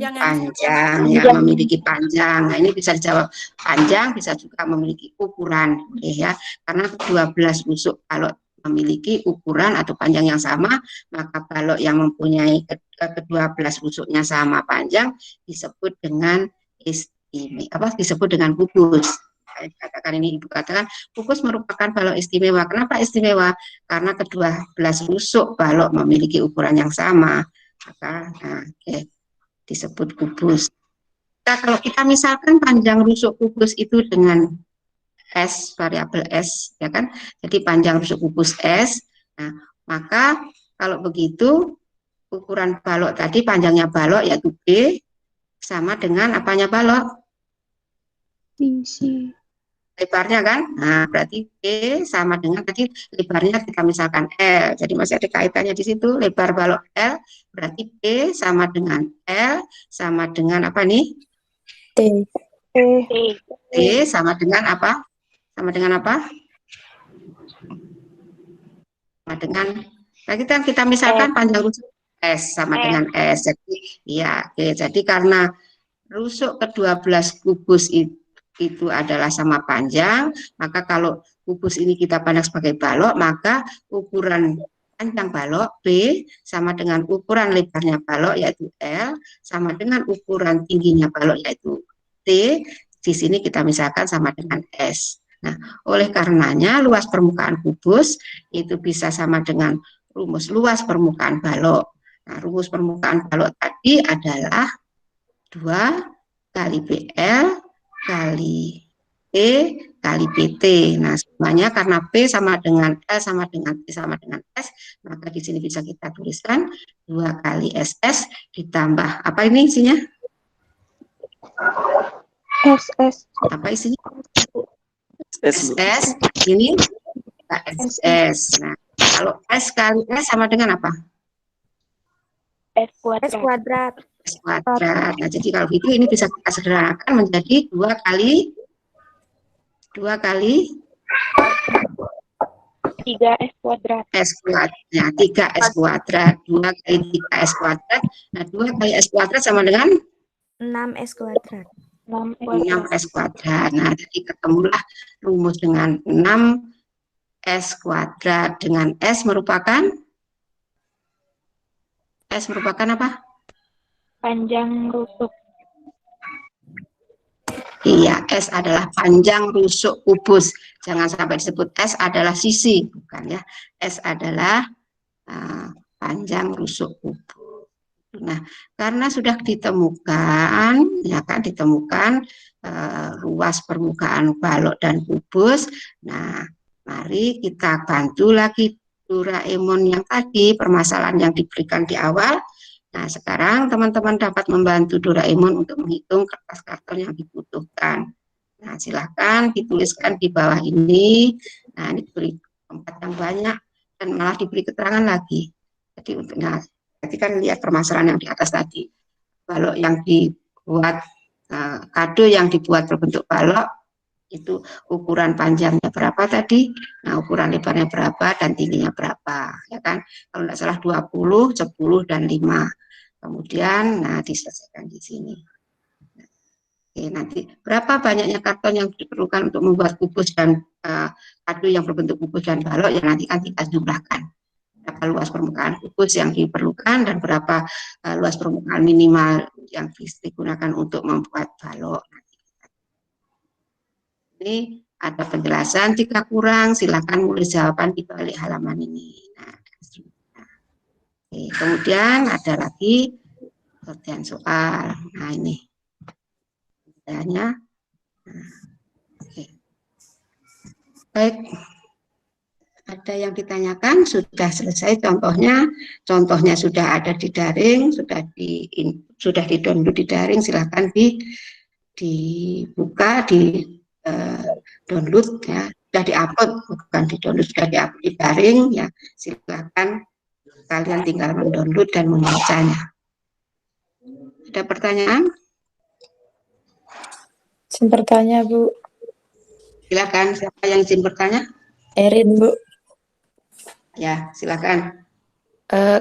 Panjang, ya, memiliki panjang. Nah, ini bisa dijawab panjang, bisa juga memiliki ukuran, ya. Karena 12 rusuk balok memiliki ukuran atau panjang yang sama, maka balok yang mempunyai ke-12 rusuknya sama panjang disebut dengan istimewa, disebut dengan kubus. Katakan ini ibu katakan kubus merupakan balok istimewa. Kenapa istimewa? Karena ke-12 rusuk balok memiliki ukuran yang sama, maka disebut kubus. Kalau kita misalkan panjang rusuk kubus itu dengan S, variabel S, ya kan? Jadi panjang rusuk kubus S. Nah, maka kalau begitu ukuran balok tadi, panjangnya balok yaitu B sama dengan apanya balok? Sisi. Lebarnya kan? Nah, berarti B sama dengan tadi lebarnya kita misalkan L. Jadi masih ada kaitannya di situ. Lebar balok L berarti B sama dengan L sama dengan apa nih? T. T sama dengan apa? Sama dengan apa? Sama dengan, nah kita misalkan panjang rusuk S sama dengan S. Jadi ya, oke. Jadi karena rusuk ke-12 kubus itu adalah sama panjang, maka kalau kubus ini kita pandang sebagai balok, maka ukuran panjang balok B sama dengan ukuran lebarnya balok yaitu L sama dengan ukuran tingginya balok yaitu T. Di sini kita misalkan sama dengan S. Nah, oleh karenanya luas permukaan kubus itu bisa sama dengan rumus luas permukaan balok. Nah, rumus permukaan balok tadi adalah 2 kali BL kali E kali PT. Nah, semuanya karena P sama dengan L sama dengan T sama dengan S, maka di sini bisa kita tuliskan 2 kali SS ditambah apa ini isinya? SS. Apa isinya? SS, ini SS. Nah, kalau S kali S sama dengan apa? S kuadrat. S kuadrat. Nah, jadi kalau gitu ini bisa kita sederhanakan menjadi 2 kali 3S kuadrat. S kuadrat. Nah, 3S kuadrat. 2 kali 3S kuadrat. Nah, 2 kali S kuadrat sama dengan 6S kuadrat. 6S kuadrat. Nah, jadi ketemulah rumus dengan 6S kuadrat dengan S merupakan apa? Panjang rusuk. Iya, S adalah panjang rusuk kubus. Jangan sampai disebut S adalah sisi, bukan ya. S adalah panjang rusuk kubus. Nah, karena sudah ditemukan, ya kan, luas permukaan balok dan kubus. Nah, mari kita bantu lagi Doraemon yang tadi, permasalahan yang diberikan di awal. Nah, sekarang teman-teman dapat membantu Doraemon untuk menghitung kertas karton yang dibutuhkan. Nah, silahkan dituliskan di bawah ini. Nah, ini diberi tempat yang banyak dan malah diberi keterangan lagi. Jadi untuk kan lihat permasalahan yang di atas tadi. Balok yang dibuat, kado yang dibuat berbentuk balok, itu ukuran panjangnya berapa tadi, nah ukuran lebarnya berapa dan tingginya berapa, ya kan? Kalau tidak salah 20, 10 dan 5. Kemudian nah diselesaikan di sini. Oke, nanti berapa banyaknya karton yang diperlukan untuk membuat kubus dan kado yang berbentuk kubus dan balok, ya nanti kan kita jumlahkan berapa luas permukaan kubus yang diperlukan dan berapa luas permukaan minimal yang digunakan untuk membuat balok. Ini ada penjelasan, jika kurang silakan tulis jawaban di balik halaman ini. Nah, oke, kemudian ada lagi perhatian soal. Nah, ini Nah, oke. Baik, ada yang ditanyakan? Sudah selesai contohnya sudah ada di daring, sudah di-download di daring, silahkan dibuka, download ya, sudah di-upload, bukan di-download, sudah di-upload di daring ya, silahkan kalian tinggal mendownload dan membacanya. Ada pertanyaan? Izin bertanya, Bu. Silakan, siapa yang izin bertanya? Erin, Bu. Ya, silakan.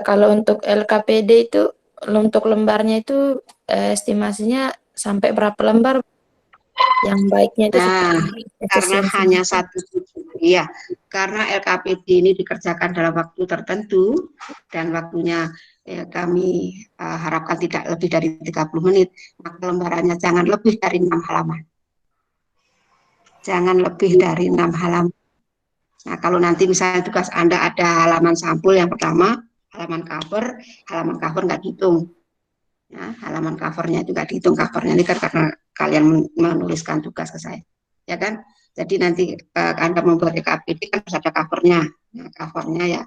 Kalau untuk LKPD itu, untuk lembarnya itu estimasinya sampai berapa lembar? Yang baiknya itu Nah, karena efisiensinya. hanya satu ya, karena LKPD ini dikerjakan dalam waktu tertentu dan waktunya kami harapkan tidak lebih dari 30 menit, maka lembarannya jangan lebih dari 6 halaman. Jangan lebih dari 6 halaman. Nah, kalau nanti misalnya tugas Anda ada halaman sampul yang pertama, halaman cover nggak dihitung. Ya, halaman covernya itu nggak dihitung, covernya ini kan karena kalian menuliskan tugas ke saya, ya kan? Jadi nanti Anda membuat LKPD kan harus ada covernya. Nah, covernya ya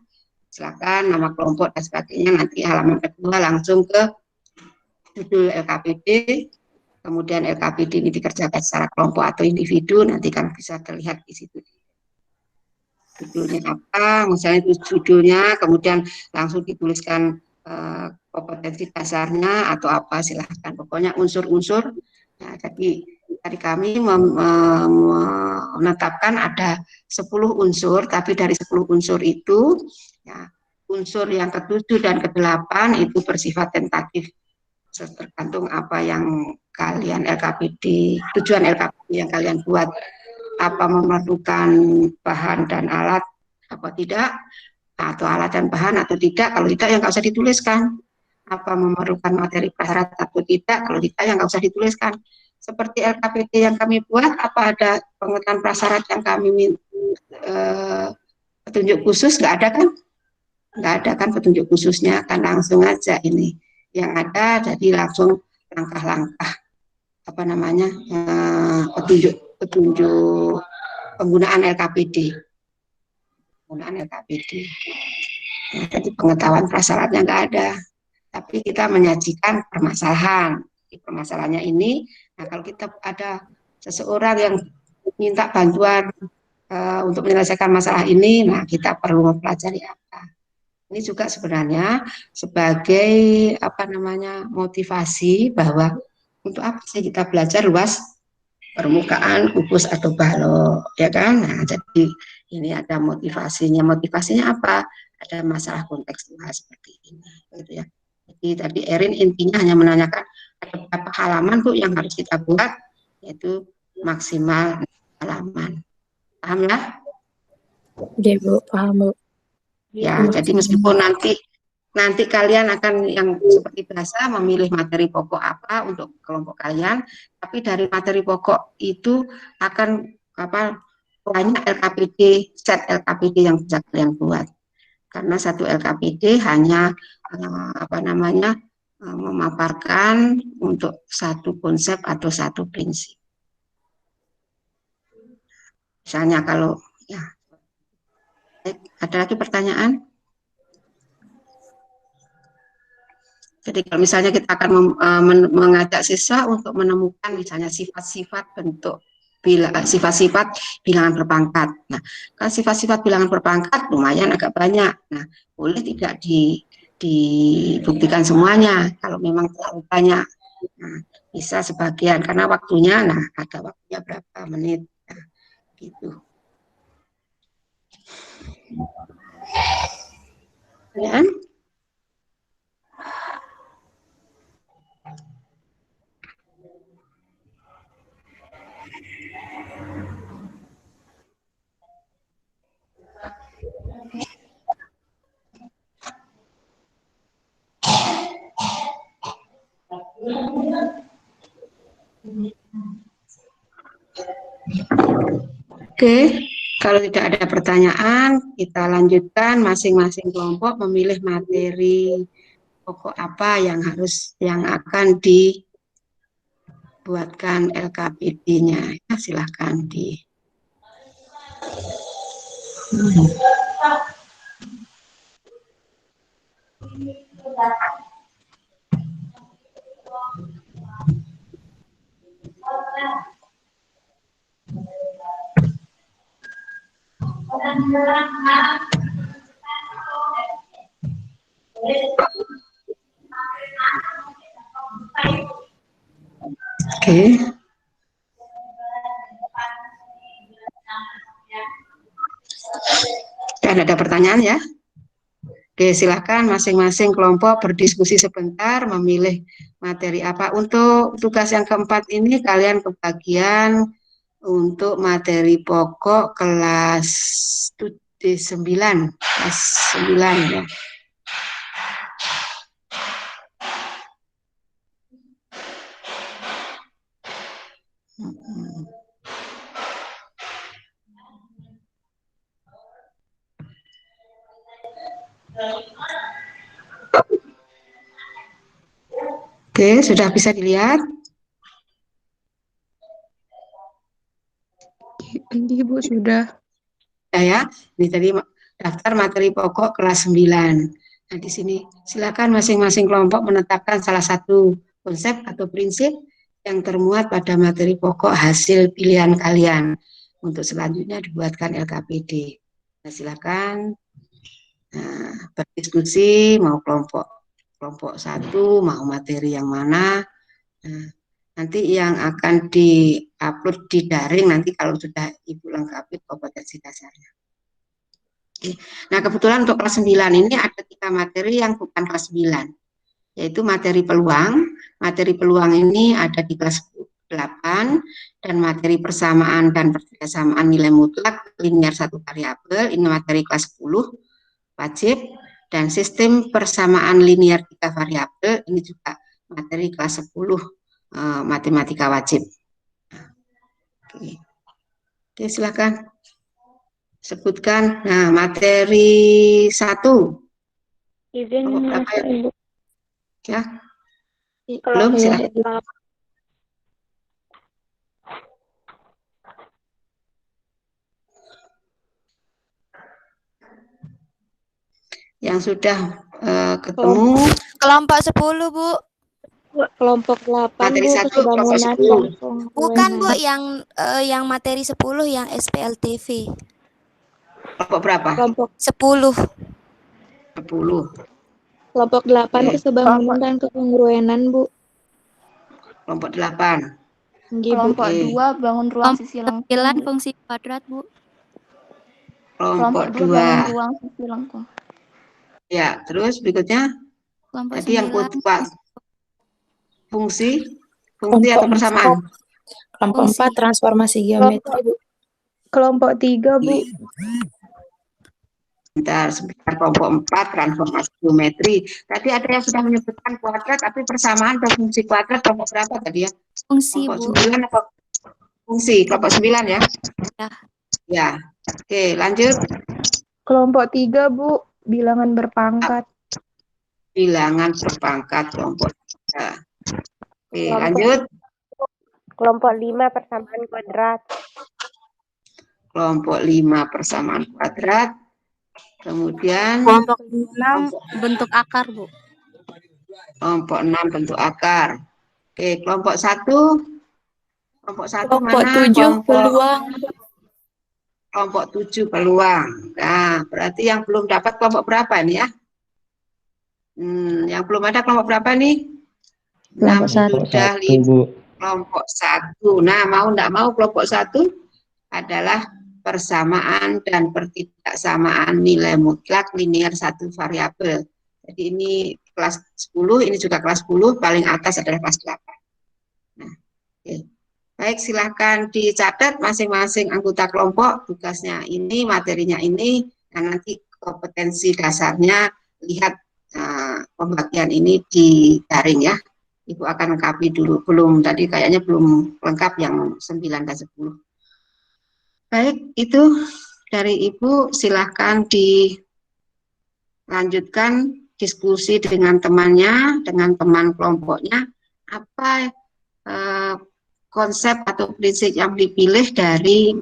silakan nama kelompok dan sebagainya. Nanti halaman kedua langsung ke judul LKPD, kemudian LKPD ini dikerjakan secara kelompok atau individu, nanti kan bisa terlihat di situ. Judulnya apa, misalnya itu judulnya, kemudian langsung dituliskan kompetensi dasarnya atau apa, silahkan. Pokoknya unsur-unsur. Nah, jadi dari kami menetapkan ada 10 unsur, tapi dari 10 unsur itu, ya, unsur yang ke-7 dan ke-8 itu bersifat tentatif, tergantung apa yang kalian LKPD, tujuan LKPD yang kalian buat, apa memerlukan bahan dan alat apa tidak, atau alat dan bahan atau tidak. Kalau tidak, yang nggak usah dituliskan. Apa memerlukan materi prasyarat atau tidak, kalau tidak, yang nggak usah dituliskan. Seperti LKPD yang kami buat, apa ada pengetahuan prasyarat yang kami petunjuk khusus, nggak ada kan? Nggak ada kan petunjuk khususnya, kan langsung aja ini yang ada, jadi langsung langkah-langkah apa namanya petunjuk penggunaan LKPD. Ya, jadi pengetahuan prasyaratnya nggak ada, tapi kita menyajikan permasalahan. Di permasalahannya ini, nah kalau kita ada seseorang yang minta bantuan untuk menyelesaikan masalah ini, nah kita perlu mempelajari apa. Ini juga sebenarnya sebagai apa namanya motivasi bahwa untuk apa sih kita belajar luas permukaan, kubus atau balok, ya kan? Nah, jadi ini ada motivasinya. Motivasinya apa? Ada masalah kontekstual seperti ini, gitu ya. Jadi tadi Erin intinya hanya menanyakan ada berapa halaman tuh yang harus kita buat, yaitu maksimal halaman. Paham ya? Oke, Bu. Paham, Bu. Ya, jadi meskipun nanti kalian akan yang seperti biasa memilih materi pokok apa untuk kelompok kalian, tapi dari materi pokok itu akan apa banyak LKPD, set LKPD yang bisa kalian buat. Karena satu LKPD hanya apa namanya memaparkan untuk satu konsep atau satu prinsip. Misalnya kalau ya, ada lagi pertanyaan? Jadi kalau misalnya kita akan mengajak siswa untuk menemukan misalnya sifat-sifat bentuk sifat-sifat bilangan berpangkat. Nah, kan sifat-sifat bilangan berpangkat lumayan agak banyak. Nah, boleh tidak dibuktikan semuanya. Kalau memang terlalu banyak, nah, bisa sebagian karena waktunya. Nah, ada waktunya berapa menit, nah, gitu. Ya. Oke, kalau tidak ada pertanyaan, kita lanjutkan masing-masing kelompok memilih materi pokok apa yang akan buatkan LKPD-nya. Ya, silahkan di. Oke. Dan ada pertanyaan ya? Oke, silahkan masing-masing kelompok berdiskusi sebentar, memilih materi apa. Untuk tugas yang keempat ini kalian kebagian untuk materi pokok kelas 9, kelas 9 ya. Oke, sudah bisa dilihat? Ini Bu sudah. Ya, ini tadi daftar materi pokok kelas 9. Nah, di sini silakan masing-masing kelompok menetapkan salah satu konsep atau prinsip yang termuat pada materi pokok hasil pilihan kalian untuk selanjutnya dibuatkan LKPD. Nah, silakan berdiskusi mau kelompok 1 mau materi yang mana. Nah, nanti yang akan di-upload di daring nanti kalau sudah Ibu lengkapi kompetensi dasarnya. Nah, kebetulan untuk kelas 9 ini ada 3 materi yang bukan kelas 9, yaitu materi peluang. Materi peluang ini ada di kelas 8, dan materi persamaan dan persamaan nilai mutlak linear satu variabel, ini materi kelas 10, wajib, dan sistem persamaan linear 3 variabel, ini juga materi kelas 10, matematika wajib. Oke, silakan. Sebutkan. Nah, materi 1. Izin Berapa ya? Ibu. Ya. Belum, silakan. Yang sudah ketemu. Kelompok 10, Bu. Kelompok 8, Materi Bu, 1 kelompok kebangunan 10. dan Bukan, Bu, penggunaan. yang materi 10 yang SPLTV. Kelompok berapa? Kelompok 10. 10. Kelompok 8 Oke. kesebangunan dan kekongruenan, Bu. Kelompok 8. Nggih, Bu. Kelompok 2 bangun ruang sisi lengkung. 9 fungsi kuadrat, Bu. Kelompok 2 bangun 2. ruang sisi lengkung. Ya, terus berikutnya. Kelompok Tadi yang 9 fungsi Kelompok atau persamaan. Kelompok Fungsi. 4 transformasi geometri, Bu. Kelompok 3, Bu. Sebentar, kelompok 4 transformasi geometri. Tadi ada yang sudah menyebutkan kuadrat, tapi persamaan atau fungsi kuadrat kelompok berapa tadi ya? Fungsi, Kelompok Bu. 9 atau fungsi? Kelompok 9 ya? Ya. Ya. Oke, lanjut. Kelompok 3, Bu. Bilangan berpangkat. Bilangan berpangkat kelompok 3. Oke, lanjut. Kelompok 5 persamaan kuadrat. Kelompok 5 persamaan kuadrat. Kemudian kelompok 6 bentuk akar, Bu. Kelompok 6 bentuk akar. Oke, kelompok 1. Kelompok 1 Kelompok mana? 7 peluang. Kelompok 7 peluang. Nah, berarti yang belum dapat kelompok berapa ini ya? Yang belum ada kelompok berapa nih? Kelompok 6 sudah 1, Bu. Kelompok 1. Nah, mau enggak mau kelompok 1 adalah persamaan dan pertidaksamaan nilai mutlak linear satu variabel. Jadi ini kelas 10, ini juga kelas 10, paling atas adalah kelas 8. Nah, oke. Baik, silahkan dicatat masing-masing anggota kelompok, tugasnya ini, materinya ini, dan nanti kompetensi dasarnya, lihat pembagian ini di daring ya. Ibu akan lengkapi dulu, tadi kayaknya belum lengkap yang 9 dan 10. Baik, itu dari Ibu, silahkan dilanjutkan diskusi dengan temannya, dengan teman kelompoknya, apa konsep atau prinsip yang dipilih dari,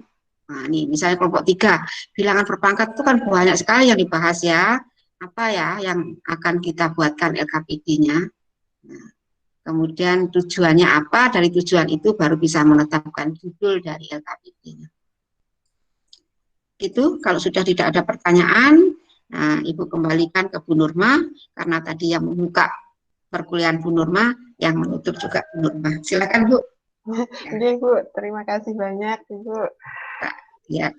nah ini misalnya kelompok 3, bilangan berpangkat itu kan banyak sekali yang dibahas ya, apa ya yang akan kita buatkan LKPD-nya. Nah, kemudian tujuannya apa, dari tujuan itu baru bisa menetapkan judul dari LKPD-nya. Itu kalau sudah tidak ada pertanyaan, nah Ibu kembalikan ke Bu Nurma, karena tadi yang membuka perkuliahan Bu Nurma, yang menutup juga Bu Nurma. Silakan Bu. Oke Bu, terima kasih banyak Ibu. Ya.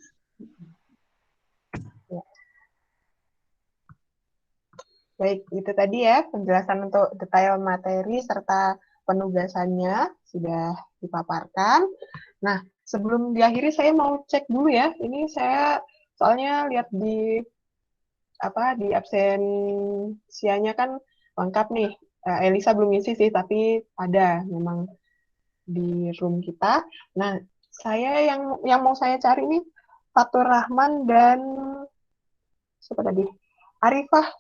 Baik, itu tadi ya penjelasan untuk detail materi serta penugasannya sudah dipaparkan. Nah, sebelum diakhiri saya mau cek dulu ya. Ini saya soalnya lihat di absensianya kan lengkap nih. Elisa belum ngisi sih, tapi ada memang di room kita. Nah, saya yang mau saya cari nih Fatur Rahman dan siapa tadi? Arifah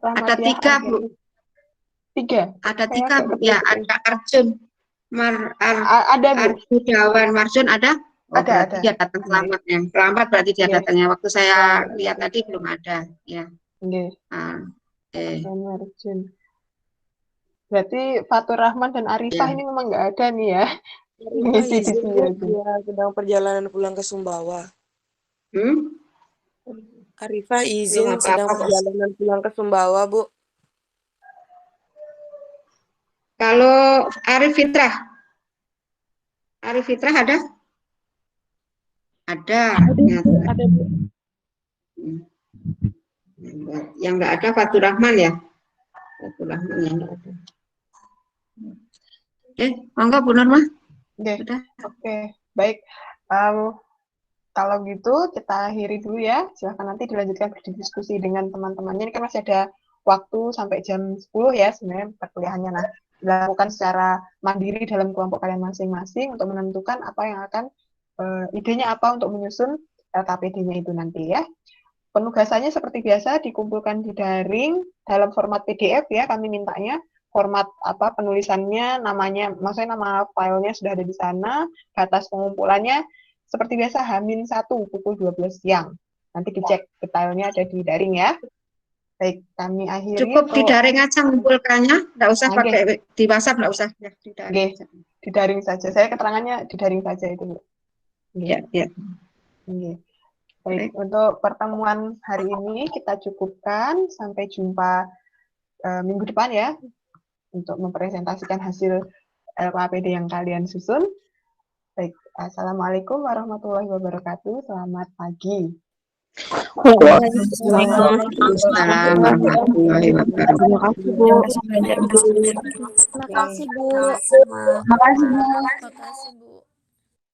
Rahmatiah. Ada 3 Bu. 3. Ada 3 Bu. Ya, ada Arjun. Ada Bu. Arjudawan Marjun ada? Oh, ada. Dia datang selamat ya. Selamat berarti dia datangnya. Waktu saya lihat tadi belum ada. Ya. Marjun. Berarti Fatur Rahman dan Arifah ini memang nggak ada nih ya. Ngisi di sini dia sedang perjalanan pulang ke Sumbawa. Arifah izin sedang perjalanan pulang ke Sumbawa, Bu. Kalau Arif Fitrah ada? Ada. Ada, Bu. Yang nggak ada Fatur Rahman ya? Fatur Rahman yang nggak ada. Monggo Bu Nurma. Oke, baik. Kalau gitu kita akhiri dulu ya. Silahkan nanti dilanjutkan berdiskusi dengan teman-temannya. Ini kan masih ada waktu sampai jam 10 ya sebenarnya perkuliahannya. Nah, dilakukan secara mandiri dalam kelompok kalian masing-masing untuk menentukan apa yang akan idenya apa untuk menyusun LKPD-nya itu nanti ya. Penugasannya seperti biasa dikumpulkan di daring dalam format PDF ya. Kami mintanya format penulisannya, namanya, maksudnya nama filenya sudah ada di sana, batas pengumpulannya seperti biasa H-1 pukul 12 siang. Nanti dicek detailnya ada di daring ya. Baik, kami akhiri. Cukup di daring aja ngumpulkannya, nggak usah pakai di WhatsApp, nggak usah ya, di daring. Di daring saja. Saya keterangannya di daring saja itu. Ya. Baik, untuk pertemuan hari ini kita cukupkan. Sampai jumpa minggu depan ya, untuk mempresentasikan hasil LKPD yang kalian susun. Baik, Assalamualaikum warahmatullahi wabarakatuh. Selamat pagi. Waalaikumsalam warahmatullahi wabarakatuh. Terima kasih, Bu. Terima kasih, Bu. Terima kasih, Bu.